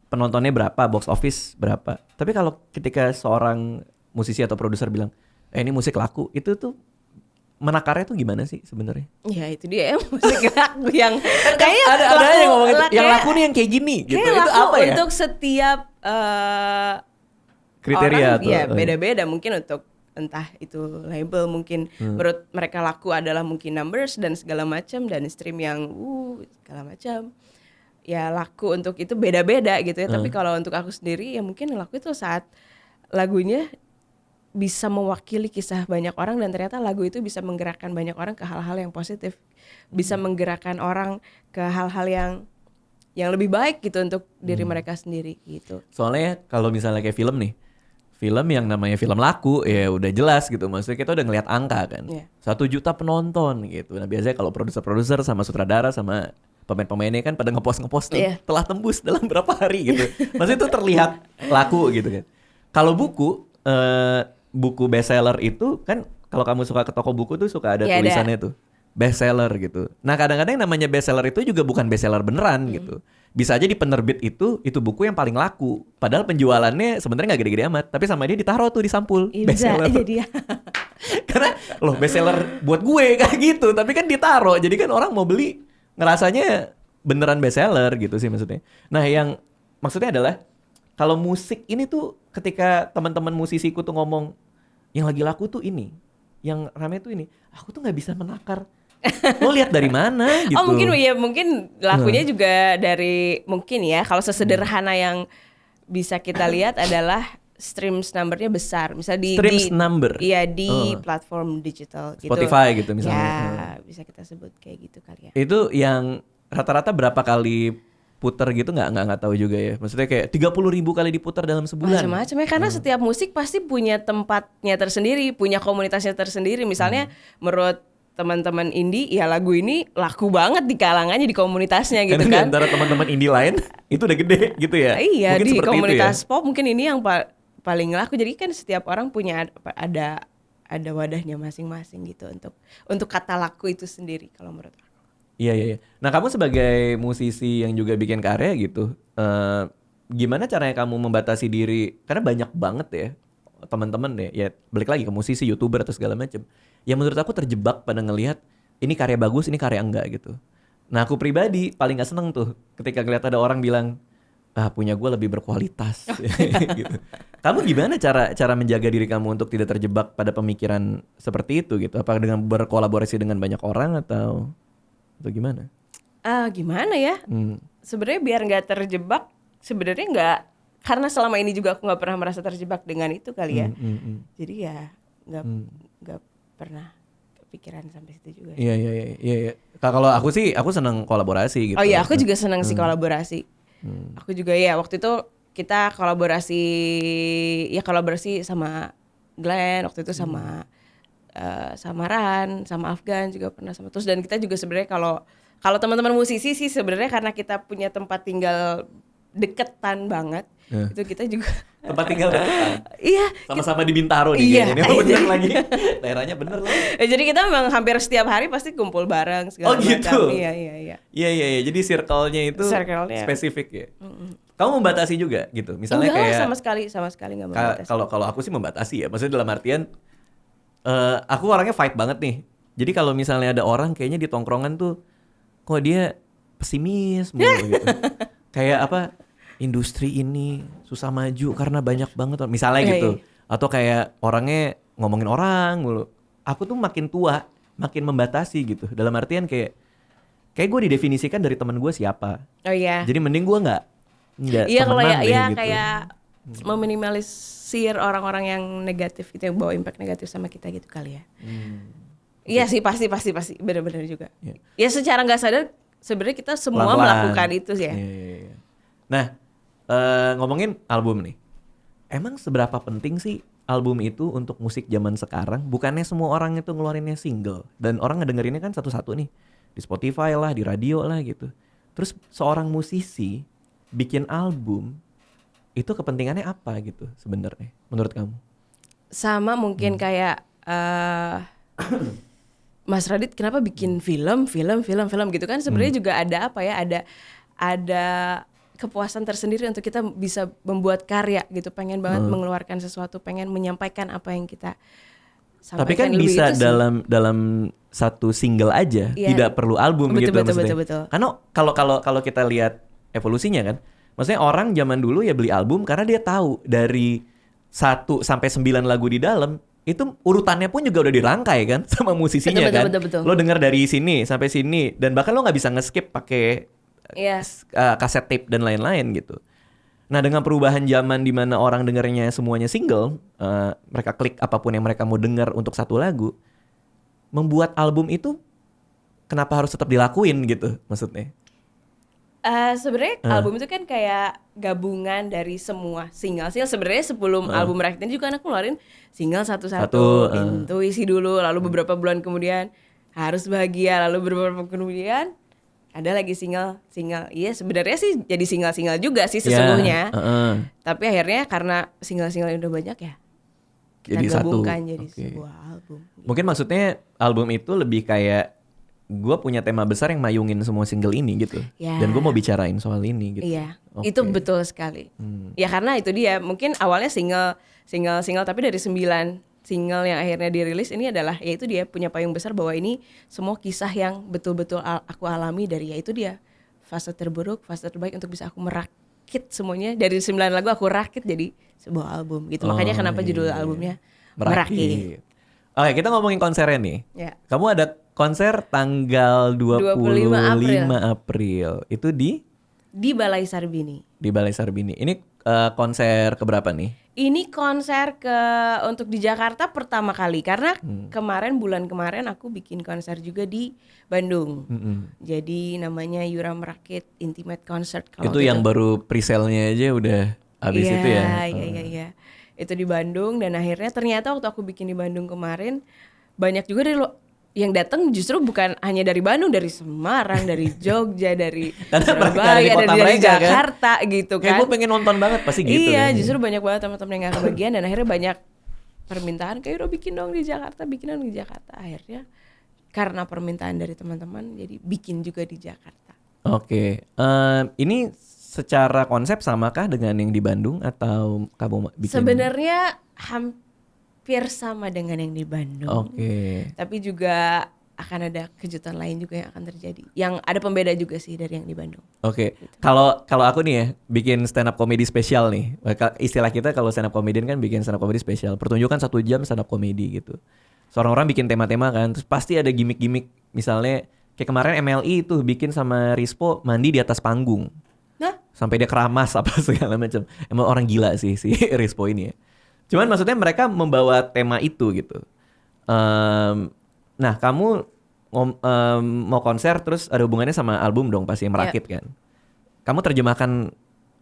penontonnya berapa, box office berapa. Tapi kalau ketika seorang musisi atau produser bilang, ini musik laku, itu tuh menakarnya tuh gimana sih sebenarnya? Ya itu dia ya, musik lagu yang kayaknya Ada yang ngomong itu, yang kayak- laku nih yang kayak gini gitu. kayak Itu laku apa ya? untuk setiap Kriteria orang, tuh. ya beda-beda. Mungkin untuk entah itu label, mungkin menurut mereka laku adalah mungkin numbers dan segala macam, dan stream yang segala macam. Ya laku untuk itu beda-beda gitu ya. Tapi kalau untuk aku sendiri ya mungkin laku itu saat lagunya bisa mewakili kisah banyak orang, dan ternyata lagu itu bisa menggerakkan banyak orang ke hal-hal yang positif, bisa menggerakkan orang ke hal-hal yang lebih baik gitu untuk diri mereka sendiri gitu. Soalnya kalau misalnya kayak film nih, film yang namanya film laku ya udah jelas gitu, maksudnya kita udah ngelihat angka kan, Iya. 1 juta penonton gitu. Nah biasanya kalau produser-produser sama sutradara sama pemain-pemainnya kan pada ngepost tuh, Iya. telah tembus dalam berapa hari gitu. Maksudnya itu terlihat laku gitu kan. Kalau buku bestseller itu kan, kalau kamu suka ke toko buku tuh suka ada Iya, ada. tulisannya tuh bestseller gitu. Nah kadang-kadang yang namanya bestseller itu juga bukan bestseller beneran gitu. Bisa aja di penerbit itu buku yang paling laku, padahal penjualannya sebenarnya nggak gede-gede amat, tapi sama dia ditaruh tuh di sampul Iya, bisa bestseller. jadi ya. Karena loh bestseller buat gue kayak gitu, tapi kan ditaruh, jadi kan orang mau beli ngerasanya beneran bestseller gitu sih maksudnya. Nah yang maksudnya adalah kalau musik ini tuh ketika teman-teman musisiku tuh ngomong yang lagi laku tuh ini, yang rame tuh ini, aku tuh nggak bisa menakar. Lo lihat dari mana gitu? Oh mungkin lakunya juga dari, mungkin ya kalau sesederhana yang bisa kita lihat adalah streams numbernya besar, misal di Streams number? Iya, di platform digital gitu. Spotify gitu misalnya. Ya bisa kita sebut kayak gitu kali ya. Itu yang rata-rata berapa kali puter gitu nggak tahu juga ya. Maksudnya kayak 30.000 kali diputar dalam sebulan. Macam-macam ya, karena setiap musik pasti punya tempatnya tersendiri, punya komunitasnya tersendiri. Misalnya menurut teman-teman indie, ya lagu ini laku banget di kalangannya, di komunitasnya gitu Karena kan. di antara teman-teman indie lain itu udah gede gitu ya. Iya, Mungkin di seperti komunitas itu ya. pop mungkin ini yang paling laku. Jadi kan setiap orang punya ada wadahnya masing-masing gitu untuk kata laku itu sendiri kalau menurut aku. Iya. Nah kamu sebagai musisi yang juga bikin karya gitu, gimana caranya kamu membatasi diri? Karena banyak banget ya teman-teman deh, ya balik lagi ke musisi, youtuber atau segala macam. Yang menurut aku terjebak pada ngelihat ini karya bagus, ini karya enggak gitu. Nah aku pribadi paling gak seneng tuh ketika ngeliat ada orang bilang, punya gue lebih berkualitas. Gitu. Kamu gimana cara menjaga diri kamu untuk tidak terjebak pada pemikiran seperti itu gitu? Apa dengan berkolaborasi dengan banyak orang atau gimana? Gimana ya? Sebenarnya biar nggak terjebak, sebenarnya nggak, karena selama ini juga aku nggak pernah merasa terjebak dengan itu kali ya. Jadi ya nggak pernah kepikiran sampai situ juga. Iya. Kalau aku sih, aku senang kolaborasi gitu. Oh iya, aku juga senang sih kolaborasi. Aku juga ya, waktu itu kita kolaborasi sama Glenn, waktu itu sama Samaran, sama Afgan juga pernah sama. Terus dan kita juga sebenarnya kalau teman-teman musisi sih sebenarnya karena kita punya tempat tinggal deketan banget, itu kita juga Tempat tinggal deketan. iya. Sama-sama di Bintaro nih Iya. kayaknya. Ini bener lagi. Daerahnya bener lah. Jadi kita memang hampir setiap hari pasti kumpul bareng segala Oh, gitu? macam. Iya. Iya. Jadi circle-nya itu Circle-nya. spesifik ya. Kamu membatasi juga gitu. Misalnya Enggak, kayak sama sekali nggak membatasi. kalau aku sih membatasi ya. Maksudnya dalam artian aku orangnya fight banget nih. Jadi kalau misalnya ada orang kayaknya di tongkrongan tuh kok dia pesimis mulu gitu. Kayak apa? Industri ini susah maju karena banyak banget misalnya gitu. Atau kayak orangnya ngomongin orang mulu. Aku tuh makin tua, makin membatasi gitu. Dalam artian kayak gue didefinisikan dari teman gue siapa. Oh iya. Jadi mending gue nggak Iya kalau temenan deh ya gitu. kayak meminimalisir orang-orang yang negatif gitu, yang bawa impact negatif sama kita gitu kali ya. Iya sih pasti benar-benar juga. Iya. Ya secara nggak sadar sebenarnya kita semua Pelan-pelan. melakukan itu sih ya. Iya. Nah, ngomongin album nih. Emang seberapa penting sih album itu untuk musik zaman sekarang? Bukannya semua orang itu ngeluarinnya single dan orang ngedengerinnya kan satu-satu nih. Di Spotify lah, di radio lah gitu. Terus seorang musisi bikin album itu kepentingannya apa gitu sebenarnya menurut kamu? Sama mungkin kayak Mas Radit kenapa bikin film gitu kan sebenarnya juga ada apa ya, ada kepuasan tersendiri untuk kita bisa membuat karya gitu, pengen banget mengeluarkan sesuatu, pengen menyampaikan apa yang kita sampaikan. Tapi kan bisa dalam satu single aja, tidak perlu album gitu maksudnya. Betul. Karena kalau kita lihat evolusinya kan, maksudnya orang zaman dulu ya beli album karena dia tahu dari 1 sampai 9 lagu di dalam itu urutannya pun juga udah dirangkai kan sama musisinya kan. Betul. Lo denger dari sini sampai sini dan bahkan lo nggak bisa nge-skip pakai kaset tape dan lain-lain gitu. Nah dengan perubahan zaman di mana orang dengernya semuanya single, mereka klik apapun yang mereka mau denger untuk satu lagu, membuat album itu kenapa harus tetap dilakuin gitu maksudnya? Sebenarnya album itu kan kayak gabungan dari semua single. Sebenarnya sebelum album Rakit ini juga anak ngeluarin single satu-satu, intuisi dulu, lalu beberapa bulan kemudian Harus Bahagia, lalu beberapa bulan kemudian ada lagi single. Iya sebenarnya sih jadi single juga sih sesungguhnya. Tapi akhirnya karena single-single udah banyak ya, kita jadi gabungkan satu. jadi sebuah album. Mungkin maksudnya album itu lebih kayak gue punya tema besar yang mayungin semua single ini gitu. Ya. Dan gue mau bicarain soal ini gitu. Iya, itu betul sekali. Ya karena itu dia, mungkin awalnya single, tapi dari 9 single yang akhirnya dirilis ini adalah, yaitu dia punya payung besar bahwa ini semua kisah yang betul-betul aku alami dari, yaitu dia fase terburuk, fase terbaik untuk bisa aku merakit semuanya dari 9 lagu aku rakit jadi sebuah album gitu. Makanya kenapa judul albumnya Merakit. Oke, kita ngomongin konsernya nih. Ya. Kamu ada konser tanggal 25 25 April. Itu di Balai Sarbini. Di Balai Sarbini. Ini konser keberapa nih? Ini konser untuk di Jakarta pertama kali karena bulan kemarin aku bikin konser juga di Bandung. Jadi namanya Yura Merakit Intimate Concert. Itu yang baru pre-sale-nya aja udah habis itu ya. Iya. Itu di Bandung dan akhirnya ternyata waktu aku bikin di Bandung kemarin banyak juga dari yang datang justru bukan hanya dari Bandung, dari Semarang, dari Jogja, dari Surabaya, dari Jakarta kan? Gitu kan. Kayak gue pengen nonton banget pasti gitu. Iya, justru banyak banget teman-teman yang gak kebagian dan akhirnya banyak permintaan kayak udah bikin dong di Jakarta. Akhirnya karena permintaan dari teman-teman jadi bikin juga di Jakarta. Oke. Ini secara konsep samakah dengan yang di Bandung atau kamu bikin? Sebenarnya hampir sama dengan yang di Bandung. Oke. Tapi juga akan ada kejutan lain juga yang akan terjadi. Yang ada pembeda juga sih dari yang di Bandung. Oke. Kalau aku nih ya bikin stand up comedy spesial nih. Istilah kita kalau stand up comedian kan bikin stand up comedy spesial. Pertunjukan 1 jam stand up comedy gitu. Seorang orang bikin tema-tema kan, terus pasti ada gimmick-gimmick. Misalnya kayak kemarin MLI tuh bikin sama Rispo mandi di atas panggung. Nah, sampai dia keramas apa segala macam. Emang orang gila sih si Rispo ini ya. Cuman maksudnya mereka membawa tema itu gitu. Nah kamu mau konser terus ada hubungannya sama album dong pasti Merakit kan. Kamu terjemahkan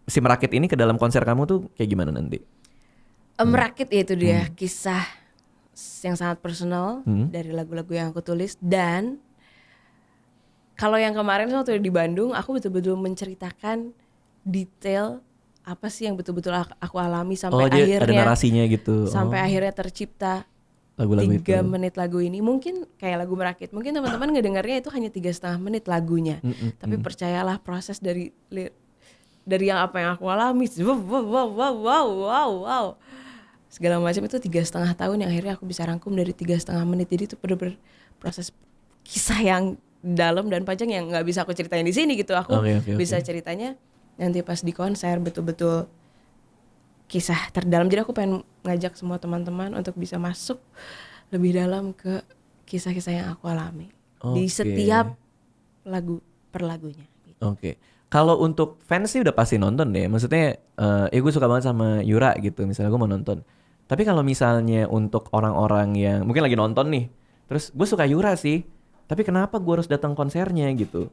si Merakit ini ke dalam konser kamu tuh kayak gimana nanti? Merakit ya itu dia kisah yang sangat personal dari lagu-lagu yang aku tulis. Dan kalau yang kemarin waktu di Bandung, aku betul-betul menceritakan detail apa sih yang betul-betul aku alami sampai dia ada akhirnya narasinya gitu. sampai akhirnya tercipta Lagu-lagu 3 itu. menit lagu ini. Mungkin kayak lagu Merakit, mungkin teman-teman ngedengarnya itu hanya 3,5 menit lagunya. Tapi percayalah proses dari yang apa yang aku alami, wow, segala macam itu 3,5 tahun yang akhirnya aku bisa rangkum dari 3,5 menit. Jadi itu bener-bener proses kisah yang dalam dan panjang yang nggak bisa aku ceritain di sini gitu. Aku bisa ceritanya nanti pas di konser, betul-betul kisah terdalam. Jadi aku pengen ngajak semua teman-teman untuk bisa masuk lebih dalam ke kisah-kisah yang aku alami di setiap lagu per lagunya gitu. Oke. Kalau untuk fans sih udah pasti nonton deh. Maksudnya gue suka banget sama Yura gitu. Misalnya gue mau nonton. Tapi kalau misalnya untuk orang-orang yang mungkin lagi nonton nih, terus gue suka Yura sih, tapi kenapa gue harus datang konsernya gitu?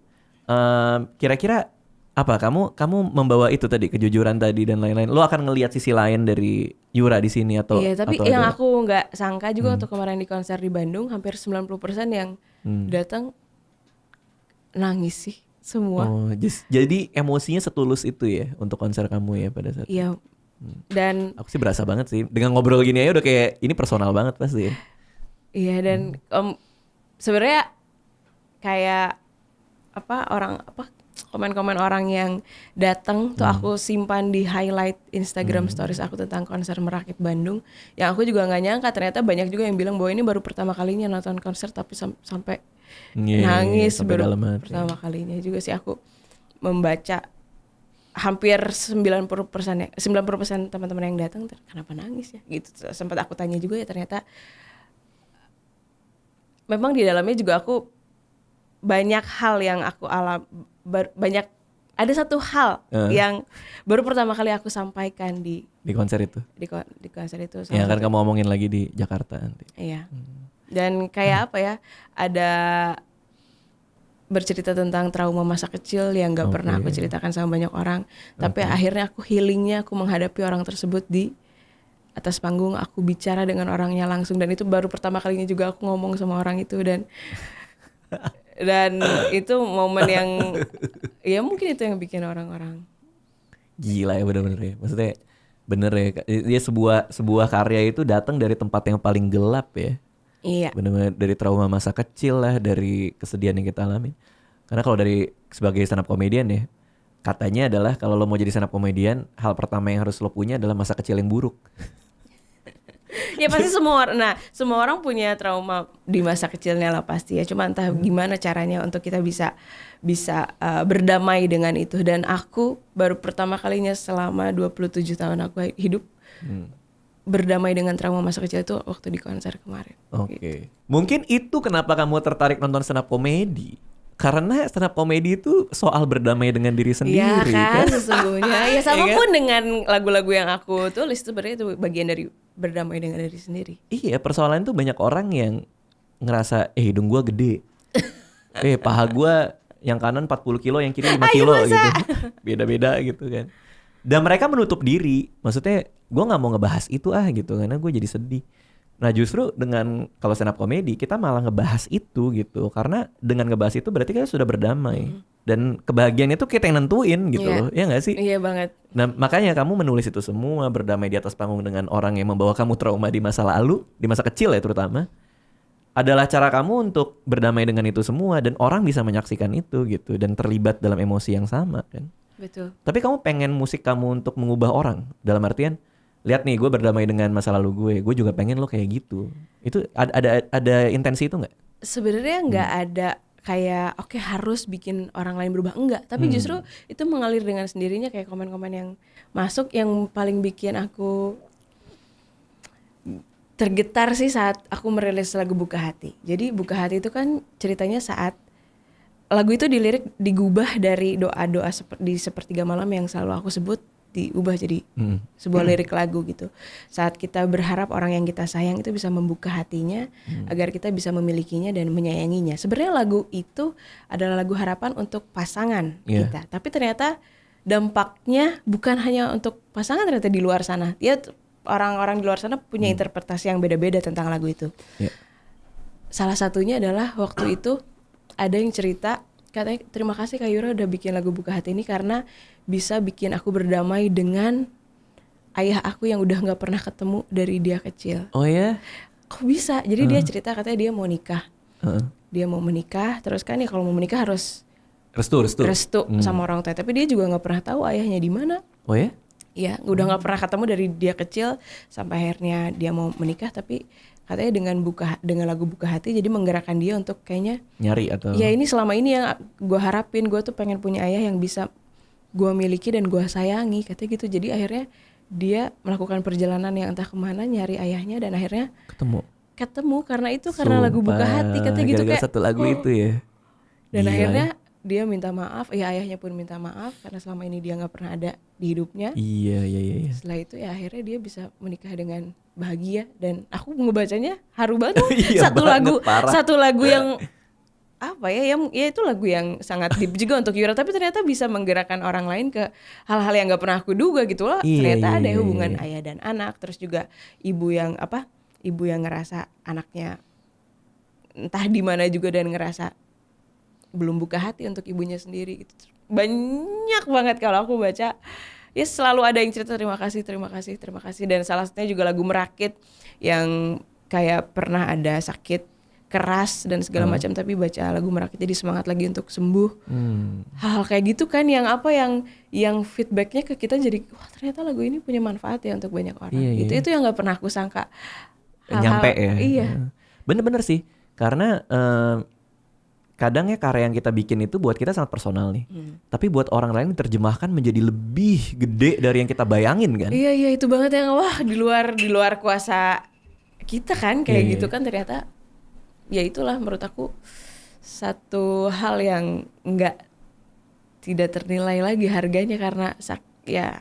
Kira-kira apa kamu membawa itu tadi, kejujuran tadi dan lain-lain? Lo akan ngelihat sisi lain dari Yura di sini atau? Iya, tapi atau yang ada? aku nggak sangka juga waktu kemarin di konser di Bandung, hampir 90% yang datang nangis sih semua. Oh, jadi emosinya setulus itu ya untuk konser kamu ya pada saat itu? Iya. Dan Aku sih berasa banget sih dengan ngobrol gini aja udah kayak ini personal banget pasti ya. iya, dan sebenarnya kayak komen-komen orang yang datang tuh aku simpan di highlight Instagram stories aku tentang konser Merakit Bandung. Yang aku juga nggak nyangka ternyata banyak juga yang bilang bahwa ini baru pertama kalinya nonton konser tapi sampai nangis, sampai baru dalam hati. pertama kalinya juga sih aku membaca hampir 90% teman-teman yang datang kenapa nangis ya gitu. Sempat aku tanya juga ya, ternyata memang di dalamnya juga aku banyak hal yang aku ada satu hal yang baru pertama kali aku sampaikan di konser itu. Di konser itu. Ya kan kamu ngomongin lagi di Jakarta nanti. Iya. Dan kayak apa ya? Ada bercerita tentang trauma masa kecil yang gak pernah aku ceritakan sama banyak orang. Tapi akhirnya aku healingnya, aku menghadapi orang tersebut di atas panggung. Aku bicara dengan orangnya langsung. Dan itu baru pertama kalinya juga aku ngomong sama orang itu. Dan itu momen yang ya mungkin itu yang bikin orang-orang gila ya, bener-bener ya. Maksudnya bener ya, dia sebuah karya itu datang dari tempat yang paling gelap ya. Iya. Bener-bener dari trauma masa kecil lah, dari kesedihan yang kita alami. Karena kalau dari sebagai stand up comedian ya, katanya adalah kalau lo mau jadi stand up comedian, hal pertama yang harus lo punya adalah masa kecil yang buruk. Ya pasti semua orang punya trauma di masa kecilnya lah pasti ya. Cuma entah gimana caranya untuk kita bisa berdamai dengan itu. Dan aku baru pertama kalinya selama 27 tahun aku hidup berdamai dengan trauma masa kecil itu waktu di konser kemarin. Oke. Gitu. Mungkin itu kenapa kamu tertarik nonton stand up comedy. Karena stand up comedy itu soal berdamai dengan diri sendiri. Ya kan sesungguhnya. Ya sama pun dengan lagu-lagu yang aku tulis itu berarti itu bagian dari berdamai dengan diri sendiri. Iya, persoalan tuh banyak orang yang ngerasa hidung gua gede. Paha gua yang kanan 40 kilo, yang kiri 5 kilo gitu. Beda-beda gitu kan. Dan mereka menutup diri. Maksudnya gua gak mau ngebahas itu gitu, karena gue jadi sedih. Nah justru dengan kalau stand up comedy kita malah ngebahas itu gitu. Karena dengan ngebahas itu berarti kita sudah berdamai. Dan kebahagiaan itu kita yang nentuin gitu loh. Ya gak sih? Iya banget. Nah makanya kamu menulis itu semua, berdamai di atas panggung dengan orang yang membawa kamu trauma di masa lalu, di masa kecil ya terutama, adalah cara kamu untuk berdamai dengan itu semua. Dan orang bisa menyaksikan itu gitu, dan terlibat dalam emosi yang sama kan. Betul. Tapi kamu pengen musik kamu untuk mengubah orang, dalam artian lihat nih, gue berdamai dengan masa lalu gue juga pengen lo kayak gitu. Itu ada intensi itu nggak? Sebenarnya nggak ada kayak oke, harus bikin orang lain berubah, enggak. Tapi justru itu mengalir dengan sendirinya, kayak komen-komen yang masuk yang paling bikin aku tergetar sih saat aku merilis lagu Buka Hati. Jadi Buka Hati itu kan ceritanya saat lagu itu dilirik digubah dari doa-doa di sepertiga malam yang selalu aku sebut, diubah jadi sebuah lirik lagu gitu. Saat kita berharap orang yang kita sayang itu bisa membuka hatinya agar kita bisa memilikinya dan menyayanginya. Sebenarnya lagu itu adalah lagu harapan untuk pasangan kita. Tapi ternyata dampaknya bukan hanya untuk pasangan, ternyata di luar sana. Dia orang-orang di luar sana punya interpretasi yang beda-beda tentang lagu itu. Ya. Salah satunya adalah waktu itu ada yang cerita katanya, terima kasih Kak Yura udah bikin lagu Buka Hati ini karena bisa bikin aku berdamai dengan ayah aku yang udah nggak pernah ketemu dari dia kecil. Oh ya? Kok bisa? Jadi dia cerita katanya dia mau nikah. Dia mau menikah, terus kan ya kalau mau menikah harus Restu. sama orang tua. Tapi dia juga nggak pernah tahu ayahnya di mana. Oh ya? Iya, udah nggak pernah ketemu dari dia kecil sampai akhirnya dia mau menikah. Tapi katanya dengan lagu Buka Hati jadi menggerakkan dia untuk kayaknya Nyari atau? ya ini selama ini yang gue harapin, gue tuh pengen punya ayah yang bisa gue miliki dan gue sayangi, katanya gitu. Jadi akhirnya dia melakukan perjalanan yang entah kemana nyari ayahnya dan akhirnya ketemu karena itu karena lagu Buka Hati, katanya gitu. Gara-gara kayak satu lagu itu ya. dan Gila, akhirnya dia minta maaf, ya ayahnya pun minta maaf karena selama ini dia nggak pernah ada di hidupnya. Iya. Setelah itu ya akhirnya dia bisa menikah dengan bahagia dan aku ngebacanya haru banget. Iya banget, parah. Satu lagu yang apa ya, yang ya itu lagu yang sangat deep juga untuk Yura, tapi ternyata bisa menggerakkan orang lain ke hal-hal yang nggak pernah aku duga gitu loh. Ternyata ada hubungan ayah dan anak, terus juga ibu yang ngerasa anaknya entah di mana juga dan ngerasa belum buka hati untuk ibunya sendiri gitu. Banyak banget kalau aku baca ya selalu ada yang cerita terima kasih dan salah satunya juga lagu Merakit yang kayak pernah ada sakit keras dan segala macam tapi baca lagu Merakit jadi semangat lagi untuk sembuh. Hal kayak gitu kan yang feedbacknya ke kita jadi wah ternyata lagu ini punya manfaat ya untuk banyak orang. Itu yang nggak pernah aku sangka. Nyampe ya. Iya. Bener-bener sih karena kadang ya karya yang kita bikin itu buat kita sangat personal nih. Tapi buat orang lain diterjemahkan menjadi lebih gede dari yang kita bayangin kan. Iya itu banget yang wah di luar kuasa kita kan kayak gitu kan ternyata ya itulah menurut aku satu hal yang tidak ternilai lagi harganya karena ya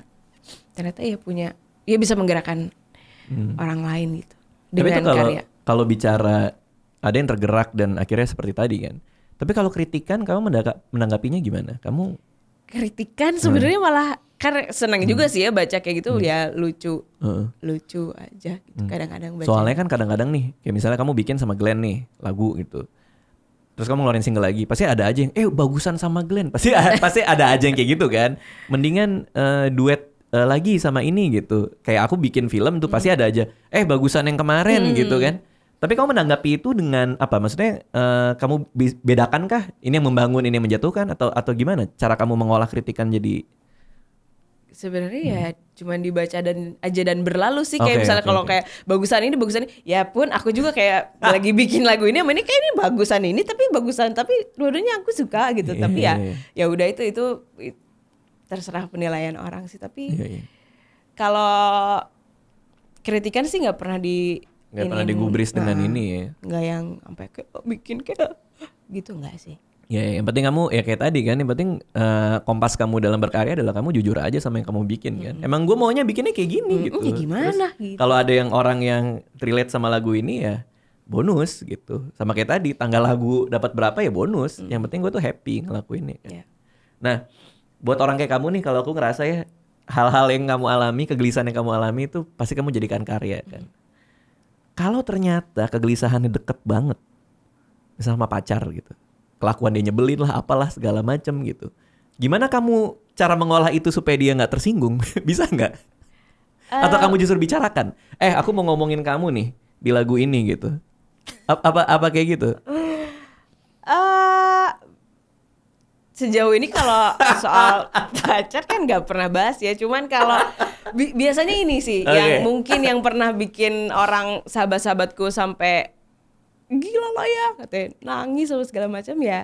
ternyata ya punya ya bisa menggerakkan orang lain gitu dengan karya. Kalau bicara ada yang tergerak dan akhirnya seperti tadi kan. Tapi kalau kritikan kamu menanggapinya gimana? Kamu kritikan sebenarnya malah kan senang juga sih ya baca kayak gitu ya lucu aja gitu kadang-kadang baca. Soalnya kan kadang-kadang nih kayak misalnya kamu bikin sama Glenn nih lagu gitu. Terus kamu ngeluarin single lagi, pasti ada aja yang bagusan sama Glenn. Pasti ada aja yang kayak gitu kan. Mendingan duet lagi sama ini gitu. Kayak aku bikin film tuh pasti ada aja bagusan yang kemarin gitu kan. Tapi kamu menanggapi itu dengan apa? Maksudnya kamu bedakankah ini yang membangun, ini yang menjatuhkan atau gimana? Cara kamu mengolah kritikan jadi? Sebenarnya ya cuman dibaca dan berlalu sih kayak misalnya kalau kayak bagusan ini ya pun aku juga kayak lagi bikin lagu ini sama ini kayak ini bagusan tapi dua-duanya aku suka gitu. Tapi ya udah itu terserah penilaian orang sih tapi kalau kritikan sih nggak pernah digubris dengan ini ya. Nggak yang sampai kayak bikin kayak gitu nggak sih. Ya yang penting kamu ya kayak tadi kan, yang penting kompas kamu dalam berkarya adalah kamu jujur aja sama yang kamu bikin kan. Emang gue maunya bikinnya kayak gini gitu. Ya gimana gitu. Kalau ada yang orang yang relate sama lagu ini ya bonus gitu. Sama kayak tadi tanggal lagu dapat berapa ya bonus. Yang penting gue tuh happy ngelakuinnya kan. Nah buat orang kayak kamu nih, kalau aku ngerasa ya hal-hal yang kamu alami, kegelisahan yang kamu alami itu pasti kamu jadikan karya kan. Kalau ternyata kegelisahannya deket banget, misalnya sama pacar gitu, kelakuan dia nyebelin lah, apalah segala macem gitu. Gimana kamu cara mengolah itu supaya dia nggak tersinggung? Bisa nggak? Atau kamu justru bicarakan, aku mau ngomongin kamu nih di lagu ini gitu. Apa kayak gitu? Sejauh ini kalau soal pacar kan nggak pernah bahas ya. Cuman kalau biasanya ini sih yang mungkin yang pernah bikin orang sahabat-sahabatku sampai gila lo ya, katanya nangis sama segala macam ya.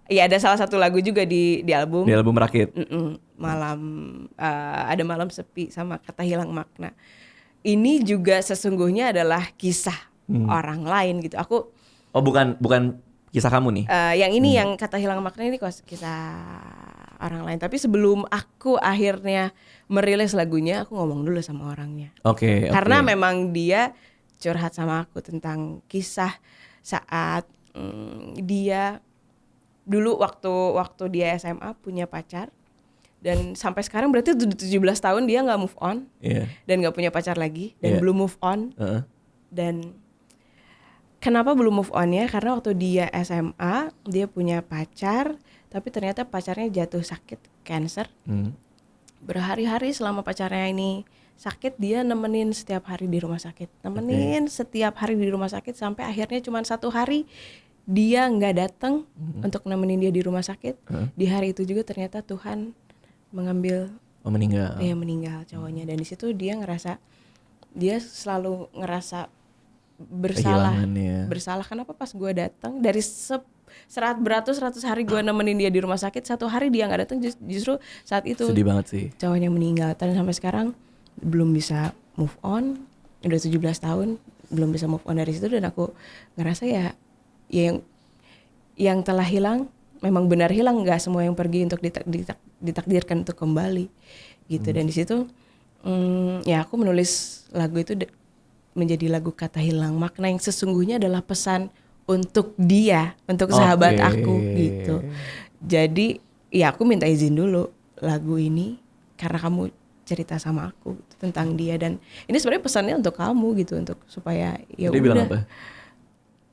Ya ada salah satu lagu juga di album. Di album Merakit. Ada Malam Sepi sama Kata Hilang Makna. Ini juga sesungguhnya adalah kisah orang lain gitu. Aku bukan kisah kamu nih. Yang ini yang Kata Hilang Makna ini kisah orang lain. Tapi sebelum aku akhirnya merilis lagunya, aku ngomong dulu sama orangnya. Oke. Karena memang dia curhat sama aku tentang kisah saat dia dulu waktu dia SMA punya pacar Dan sampai sekarang berarti 17 tahun dia nggak move on. Iya. Dan nggak punya pacar lagi. Dan belum move on. Dan kenapa belum move on ya? Karena waktu dia SMA, dia punya pacar. Tapi ternyata pacarnya jatuh sakit, cancer. Berhari-hari selama pacarnya ini sakit, dia nemenin setiap hari di rumah sakit. Setiap hari di rumah sakit sampai akhirnya cuma 1 hari dia nggak datang untuk nemenin dia di rumah sakit. Di hari itu juga ternyata Tuhan mengambil meninggal. Iya, meninggal cowoknya. Dan di situ dia selalu ngerasa bersalah. Kenapa pas gue datang dari beratus-ratus hari gue nemenin dia di rumah sakit, 1 hari dia nggak datang, justru saat itu sedih banget sih. Cowoknya meninggal. Dan sampai sekarang belum bisa move on. Udah 17 tahun belum bisa move on dari situ. Dan aku ngerasa ya yang telah hilang memang benar hilang. Nggak semua yang pergi untuk ditakdirkan untuk kembali gitu. Dan di situ ya aku menulis lagu itu menjadi lagu Kata Hilang. Makna yang sesungguhnya adalah pesan untuk dia, untuk sahabat aku gitu. Jadi ya aku minta izin dulu lagu ini karena kamu cerita sama aku gitu, tentang dia. Dan ini sebenarnya pesannya untuk kamu gitu, untuk supaya ya udah. Dia bilang apa?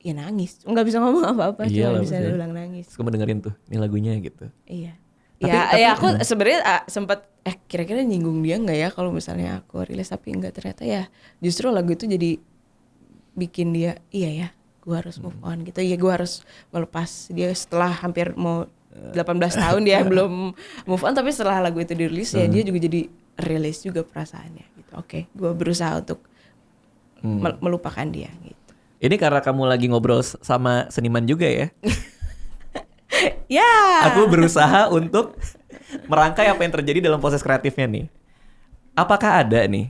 Ya nangis, nggak bisa ngomong apa-apa, cuma bisa bilang nangis. Kamu dengerin tuh, ini lagunya gitu. Iya. Tapi aku sebenarnya sempat kira-kira nyinggung dia nggak ya kalau misalnya aku rilis, tapi enggak, ternyata ya justru lagu itu jadi bikin dia iya ya, gue harus move on gitu. Ya gue harus melepas dia setelah hampir mau 18 tahun dia belum move on, tapi setelah lagu itu dirilis ya dia juga jadi rilis juga perasaannya gitu. Oke, gue berusaha untuk melupakan dia gitu. Ini karena kamu lagi ngobrol sama seniman juga ya? Ya. Aku berusaha untuk merangkai apa yang terjadi dalam proses kreatifnya nih. Apakah ada nih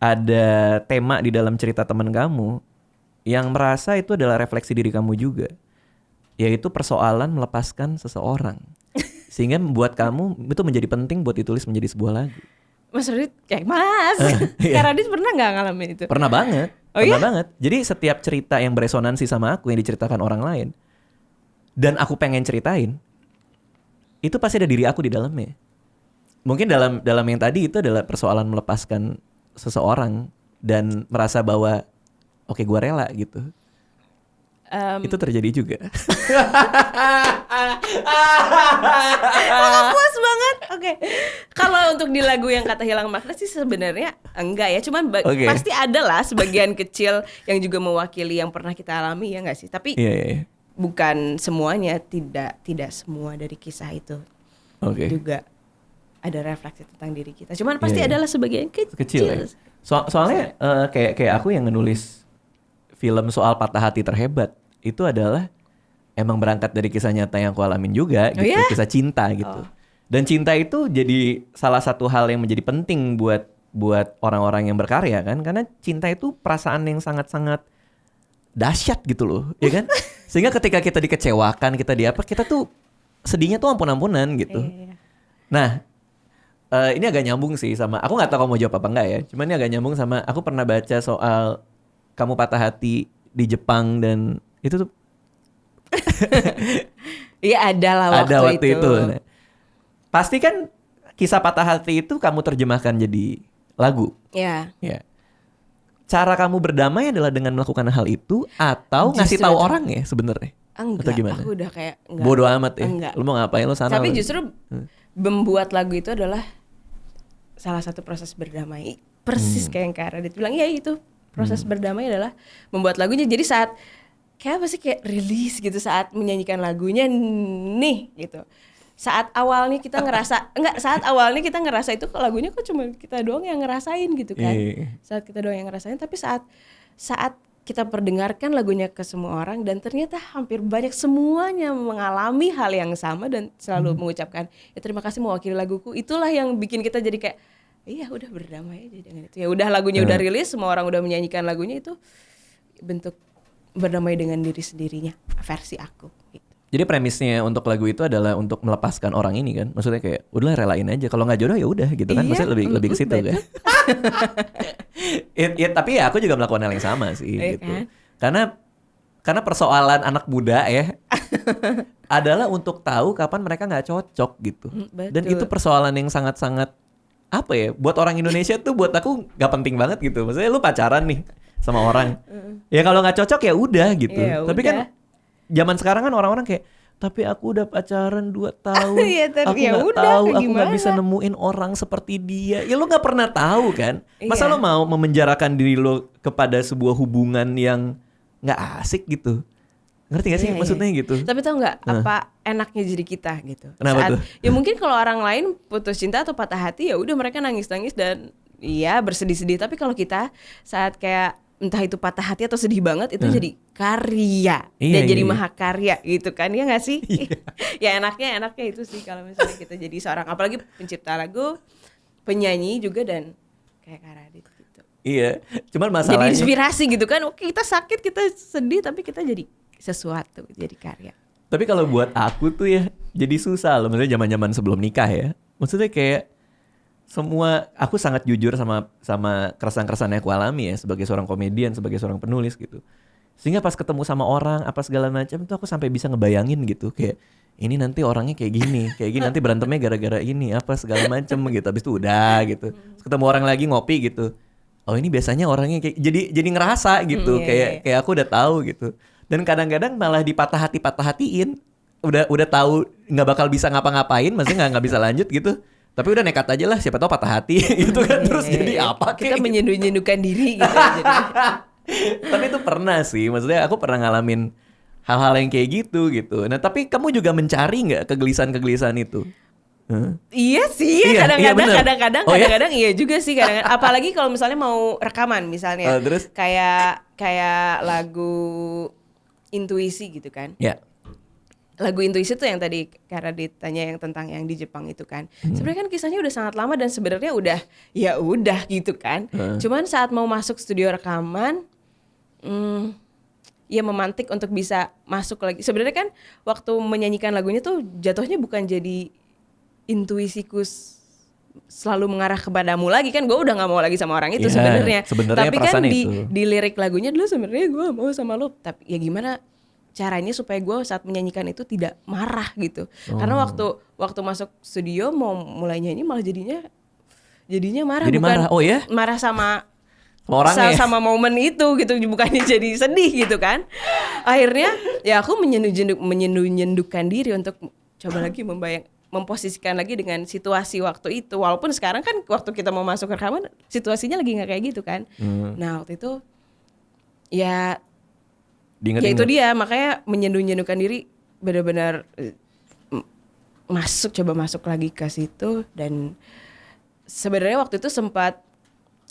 ada tema di dalam cerita teman kamu yang merasa itu adalah refleksi diri kamu juga, yaitu persoalan melepaskan seseorang, sehingga membuat kamu itu menjadi penting buat ditulis menjadi sebuah lagu? Mas Radit kayak Kak Radit pernah nggak ngalamin itu? Pernah banget. Banget. Jadi setiap cerita yang beresonansi sama aku yang diceritakan orang lain dan aku pengen ceritain, itu pasti ada diri aku di dalamnya. Mungkin dalam yang tadi itu adalah persoalan melepaskan seseorang dan merasa bahwa oke, gue rela gitu. Itu terjadi juga. Puas banget. Oke. Kalau untuk di lagu yang Kata Hilang Makna sih sebenarnya enggak ya. Cuman pasti ada lah sebagian kecil yang juga mewakili yang pernah kita alami, ya enggak sih? Tapi bukan semuanya, tidak semua dari kisah itu juga ada refleksi tentang diri kita. Cuman pasti adalah sebagian kecil. Ya? Soalnya kayak aku yang nulis film soal patah hati terhebat itu adalah emang berangkat dari kisah nyata yang aku alamin juga gitu, kisah cinta gitu. Dan cinta itu jadi salah satu hal yang menjadi penting buat orang-orang yang berkarya kan, karena cinta itu perasaan yang sangat-sangat dahsyat gitu loh, ya kan? Sehingga ketika kita dikecewakan, kita tuh sedihnya tuh ampun-ampunan gitu. Nah, ini agak nyambung sih sama, aku nggak tahu kamu mau jawab apa enggak ya, cuman ini agak nyambung sama, aku pernah baca soal kamu patah hati di Jepang dan itu tuh iya ada waktu itu. Nah, pasti kan kisah patah hati itu kamu terjemahkan jadi lagu. Iya. Ya. Cara kamu berdamai adalah dengan melakukan hal itu atau ngasih tahu orang ya sebenarnya? Enggak, atau gimana? Aku udah kayak enggak. Bodo amat ya. Enggak. Lu mau ngapain lu sana. Tapi justru membuat lagu itu adalah salah satu proses berdamai. Persis kayak yang Kak Radit bilang, ya itu proses berdamai adalah membuat lagunya. Jadi saat kayak apa sih, kayak rilis gitu, saat menyanyikan lagunya nih gitu. Saat awalnya kita ngerasa itu lagunya kok cuma kita doang yang ngerasain gitu kan. Saat kita doang yang ngerasain, tapi saat kita perdengarkan lagunya ke semua orang dan ternyata hampir banyak semuanya mengalami hal yang sama dan selalu mengucapkan ya terima kasih mewakili laguku. Itulah yang bikin kita jadi kayak iya udah berdamai aja dengan itu. Ya udah lagunya udah rilis, semua orang udah menyanyikan lagunya, itu bentuk berdamai dengan diri sendirinya, versi aku gitu. Jadi premisnya untuk lagu itu adalah untuk melepaskan orang ini kan. Maksudnya kayak udahlah relain aja, kalau nggak jodoh ya udah gitu kan. Maksudnya lebih ke situ kan. Tapi ya aku juga melakukan hal yang sama sih gitu. Kan? Karena persoalan anak muda ya. adalah untuk tahu kapan mereka nggak cocok gitu. Dan betul. itu persoalan yang sangat-sangat apa ya? Buat orang Indonesia tuh buat aku nggak penting banget gitu. Maksudnya lu pacaran nih sama orang, ya kalau nggak cocok ya udah gitu. Ya Tapi udah. kan zaman sekarang kan orang-orang kayak, tapi aku udah pacaran 2 tahun, Iya, aku ya nggak udah, tahu, aku nggak gimana? bisa nemuin orang seperti dia. Ya lu nggak pernah tahu kan? Masa Iya. lo mau memenjarakan diri lo kepada sebuah hubungan yang nggak asik gitu? Ngerti gak sih Iya, maksudnya iya. gitu? Tapi tau nggak apa enaknya jadi kita gitu. Kenapa tuh? Ya mungkin kalau orang lain putus cinta atau patah hati ya udah mereka nangis-nangis dan iya bersedih-sedih. Tapi kalau kita saat kayak entah itu patah hati atau sedih banget itu jadi karya Iya, dan iya, jadi iya. mahakarya gitu kan, ya nggak sih? Ya enaknya itu sih kalau misalnya kita jadi seorang apalagi pencipta lagu, penyanyi juga dan kayak Kak Radit gitu. Iya, cuman Jadi masalahnya inspirasi gitu kan. Oke, kita sakit, kita sedih tapi kita jadi sesuatu, jadi karya. tapi kalau buat aku tuh ya jadi susah loh. Maksudnya zaman-zaman sebelum nikah ya. Maksudnya kayak semua aku sangat jujur sama keresahan-keresahan yang aku alami ya sebagai seorang komedian, sebagai seorang penulis gitu. Sehingga pas ketemu sama orang apa segala macam itu aku sampai bisa ngebayangin gitu kayak ini nanti orangnya kayak gini nanti berantemnya gara-gara ini apa segala macam gitu. Habis itu udah gitu. Terus ketemu orang lagi ngopi gitu. Oh ini biasanya orangnya kayak jadi ngerasa gitu Iya, kayak aku udah tahu gitu. Dan kadang-kadang malah dipatah hatiin. Udah tahu nggak bakal bisa ngapa-ngapain, maksudnya nggak bisa lanjut gitu. Tapi udah nekat aja lah, siapa tahu patah hati gitu kan. Terus Iya, jadi iya. apa Kita kayak gitu. menyendu-nyendukan diri gitu ya, jadi. Tapi itu pernah sih, maksudnya aku pernah ngalamin hal-hal yang kayak gitu. Nah tapi kamu juga mencari nggak kegelisahan-kegelisahan itu? Iya sih, Iya, kadang-kadang, bener. kadang-kadang, Oh ya? kadang-kadang iya juga sih, kadang-kadang. Apalagi kalau misalnya mau rekaman misalnya, Terus? kayak lagu intuisi gitu kan. Ya. Lagu intuisi tuh yang tadi karena ditanya yang tentang yang di Jepang itu kan. Sebenarnya kan kisahnya udah sangat lama dan sebenarnya udah ya udah gitu kan. Cuman saat mau masuk studio rekaman, ya memantik untuk bisa masuk lagi. Sebenarnya kan waktu menyanyikan lagunya tuh jatuhnya bukan jadi intuisiku selalu mengarah kepadamu lagi kan, gue udah nggak mau lagi sama orang itu Iya, sebenarnya. sebenarnya Tapi kan perasaan itu. di lirik lagunya dulu sebenarnya gue mau sama lo. Tapi ya gimana caranya supaya gue saat menyanyikan itu tidak marah gitu. Karena waktu masuk studio mau mulai nyanyi malah jadinya marah, Jadi bukan marah. Oh ya? marah sama Sama orangnya. sama momen itu gitu, bukannya jadi sedih gitu kan. Akhirnya ya aku menyendu-nyendukan diri untuk coba lagi memposisikan lagi dengan situasi waktu itu. Walaupun sekarang kan waktu kita mau masuk rekaman situasinya lagi nggak kayak gitu kan. Nah waktu itu ya Diinget-inget. ya itu dia, makanya menyendu-nyendukan diri benar-benar coba masuk lagi ke situ. Dan sebenarnya waktu itu sempat,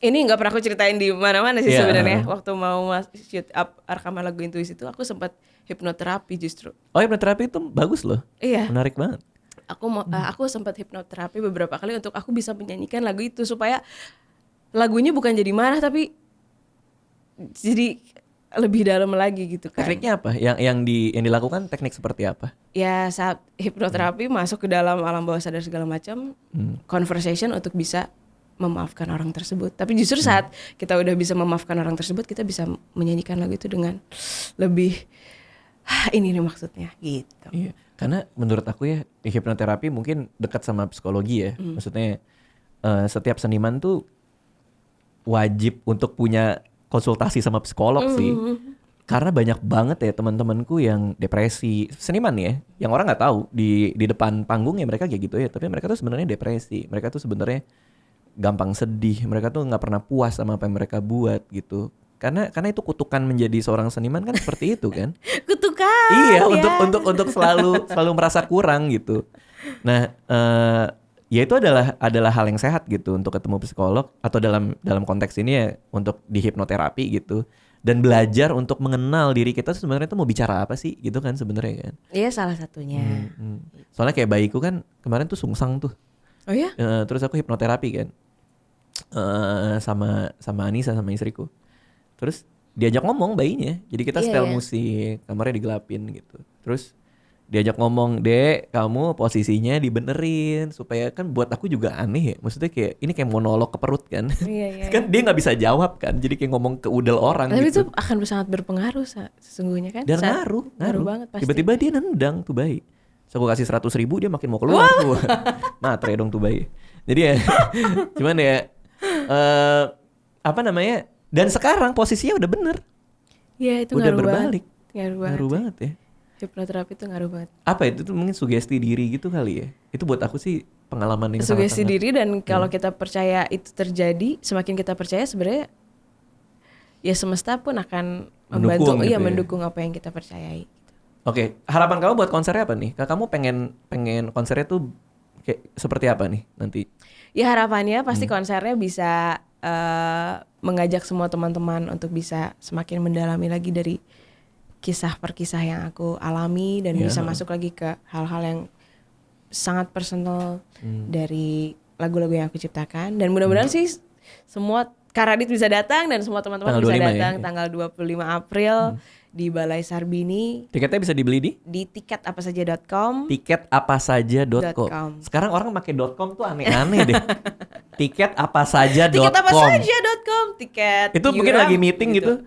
ini nggak pernah aku ceritain di mana-mana sih Iya. sebenarnya. Waktu mau shoot up rekaman lagu intuisi itu aku sempat hipnoterapi justru. Oh hipnoterapi itu bagus loh. Iya, Menarik banget. aku sempat hipnoterapi beberapa kali untuk aku bisa menyanyikan lagu itu supaya lagunya bukan jadi marah tapi jadi lebih dalam lagi gitu kan. Tekniknya apa? Yang dilakukan teknik seperti apa? Ya saat hipnoterapi masuk ke dalam alam bawah sadar segala macam, conversation untuk bisa memaafkan orang tersebut. Tapi justru saat kita udah bisa memaafkan orang tersebut, kita bisa menyanyikan lagu itu dengan lebih ini nih maksudnya gitu. Iya. Karena menurut aku ya hipnoterapi mungkin dekat sama psikologi ya. Maksudnya setiap seniman tuh wajib untuk punya konsultasi sama psikolog sih. Karena banyak banget ya teman-temanku yang depresi, seniman ya, yang orang nggak tahu di depan panggung ya mereka kayak gitu ya, tapi mereka tuh sebenarnya depresi. Mereka tuh sebenarnya gampang sedih. Mereka tuh nggak pernah puas sama apa yang mereka buat gitu. Karena itu kutukan menjadi seorang seniman kan seperti itu kan. Kutukan. Iya, ya. untuk selalu merasa kurang gitu. Nah, ya itu adalah hal yang sehat gitu untuk ketemu psikolog atau dalam konteks ini ya untuk di hipnoterapi gitu dan belajar untuk mengenal diri kita sebenarnya tuh mau bicara apa sih gitu kan sebenarnya kan. Iya salah satunya. Soalnya kayak bayiku kan kemarin tuh sungsang tuh. Oh ya? Terus aku hipnoterapi kan. Sama Anissa sama istriku. Terus diajak ngomong bayinya. Jadi kita Iya, setel iya. musik, kamarnya digelapin gitu. Terus Diajak ngomong, "Dek, kamu posisinya dibenerin." Supaya kan buat aku juga aneh ya. Maksudnya kayak ini kayak monolog ke perut kan. Iya. Kan dia nggak bisa jawab kan. Jadi kayak ngomong ke udel orang Tapi gitu. itu akan sangat berpengaruh sesungguhnya kan. Dan ngaruh. banget pasti. Tiba-tiba dia nendang tuh bayi. So aku kasih 100.000 dia makin mau keluar tuh. Matre dong tuh bayi. Jadi ya cuman ya apa namanya? Dan sekarang posisinya udah bener. Iya itu Udah ngaruh berbalik. Ngaruh Ngaruh sih. banget ya. Hipnoterapi itu ngaruh banget. Apa itu tuh mungkin sugesti diri gitu kali ya. Itu buat aku sih pengalaman yang Sugesti sangat-sangat. diri dan kalau kita percaya itu terjadi, semakin kita percaya sebenarnya ya semesta pun akan membantu, Mendukung gitu ya. mendukung apa yang kita percayai. Oke, harapan kamu buat konsernya apa nih? Kamu pengen konsernya tuh kayak seperti apa nih nanti? Ya harapannya pasti konsernya bisa mengajak semua teman-teman untuk bisa semakin mendalami lagi dari kisah per kisah yang aku alami dan Ya. bisa masuk lagi ke hal-hal yang sangat personal dari lagu-lagu yang aku ciptakan dan mudah-mudahan sih semua Karadit bisa datang dan semua teman-teman Tanggal bisa 25 datang ya? tanggal 25 April di Balai Sarbini Tiketnya bisa dibeli di di tiketapasaja.com. tiketapasaja.com. Sekarang orang pakai .com tuh aneh-aneh deh. Tiketapasaja.com. Tiketapasaja.com. Tiket Itu mungkin Yuram, lagi meeting gitu.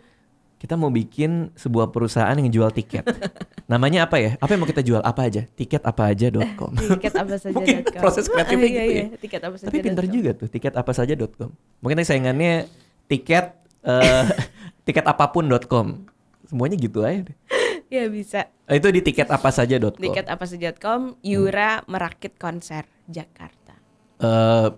Kita mau bikin sebuah perusahaan yang jual tiket. Namanya apa ya? Apa yang mau kita jual? Apa aja? Tiketapasaja.com. Tiketapasaja.com. Mungkin proses kreatifnya gitu ya. Tiketapasaja.com. Tapi pintar juga tuh, tiketapasaja.com. Mungkin nanti saingannya tiket tiketapapun.com. Semuanya gitu aja deh. Ya bisa. Itu di tiketapasaja.com. Tiketapasaja.com. Yura merakit konser Jakarta.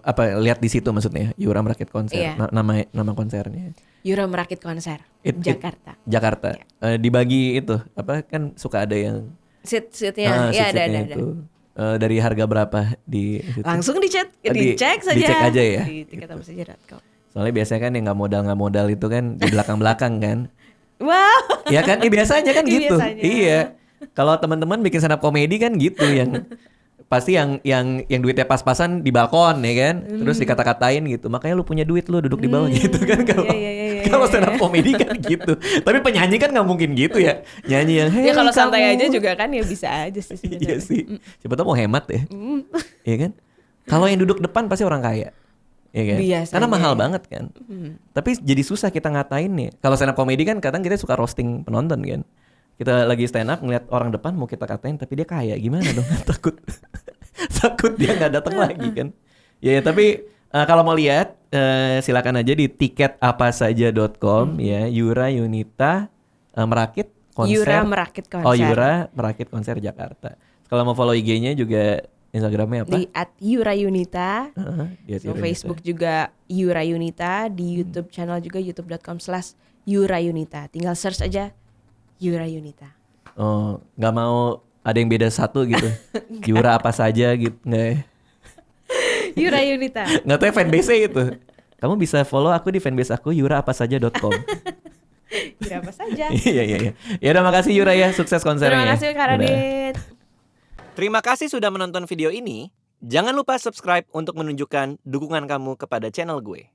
Apa lihat di situ maksudnya Yura merakit konser. Iya. Nama konsernya. Yura merakit konser Jakarta. Jakarta. Dibagi itu apa kan suka ada yang Seat-seatnya. Ya ada. itu. Dari harga berapa di situ? Langsung dicek saja. Dicek aja ya. Di tiketapasaja.com. Soalnya biasanya kan yang nggak modal itu kan di belakang-belakang kan. Wow. Ya kan, biasanya kan gitu. Biasanya. Iya. Kalau teman-teman bikin stand up komedi kan gitu yang pasti yang duitnya pas-pasan di balkon ya kan. Terus dikata-katain gitu. Makanya lu punya duit lu duduk di bawah gitu kan kalau Iya. kalau stand up komedi kan gitu. Tapi penyanyi kan nggak mungkin gitu ya. Nyanyi yang Ya kalau "Hey, santai kamu." aja juga kan ya bisa aja sih sebenarnya. Iya sih. Siapa tahu mau hemat ya. Iya kan? Kalau yang duduk depan pasti orang kaya. Iya kan? Biasanya. Karena mahal banget kan. Tapi jadi susah kita ngatain nih. Kalau stand up comedy kan kadang kita suka roasting penonton kan. Kita lagi stand up ngeliat orang depan mau kita katain tapi dia kaya. Gimana dong? Takut dia nggak datang lagi kan. Ya tapi kalau mau lihat silakan aja di tiketapasaja.com ya. Yura Yunita merakit konser. Yura merakit konser. Oh, Yura merakit konser Jakarta. Kalau mau follow IG-nya juga Instagramnya apa? Di @yurayunita. Di So, Facebook juga Yura Yunita, di YouTube channel juga youtube.com/yurayunita. Tinggal search aja Yura Yunita. Oh, nggak mau ada yang beda satu gitu. Yura apa saja gitu, nggak ya? Yura Yunita. Nggak tahu ya fanbase itu. Kamu bisa follow aku di fanbase aku yuraapasaja.com. Yura apa saja. Iya. Ya udah makasih Yura ya, sukses konsernya. Terima kasih Kak Radit. Terima kasih sudah menonton video ini. Jangan lupa subscribe untuk menunjukkan dukungan kamu kepada channel gue.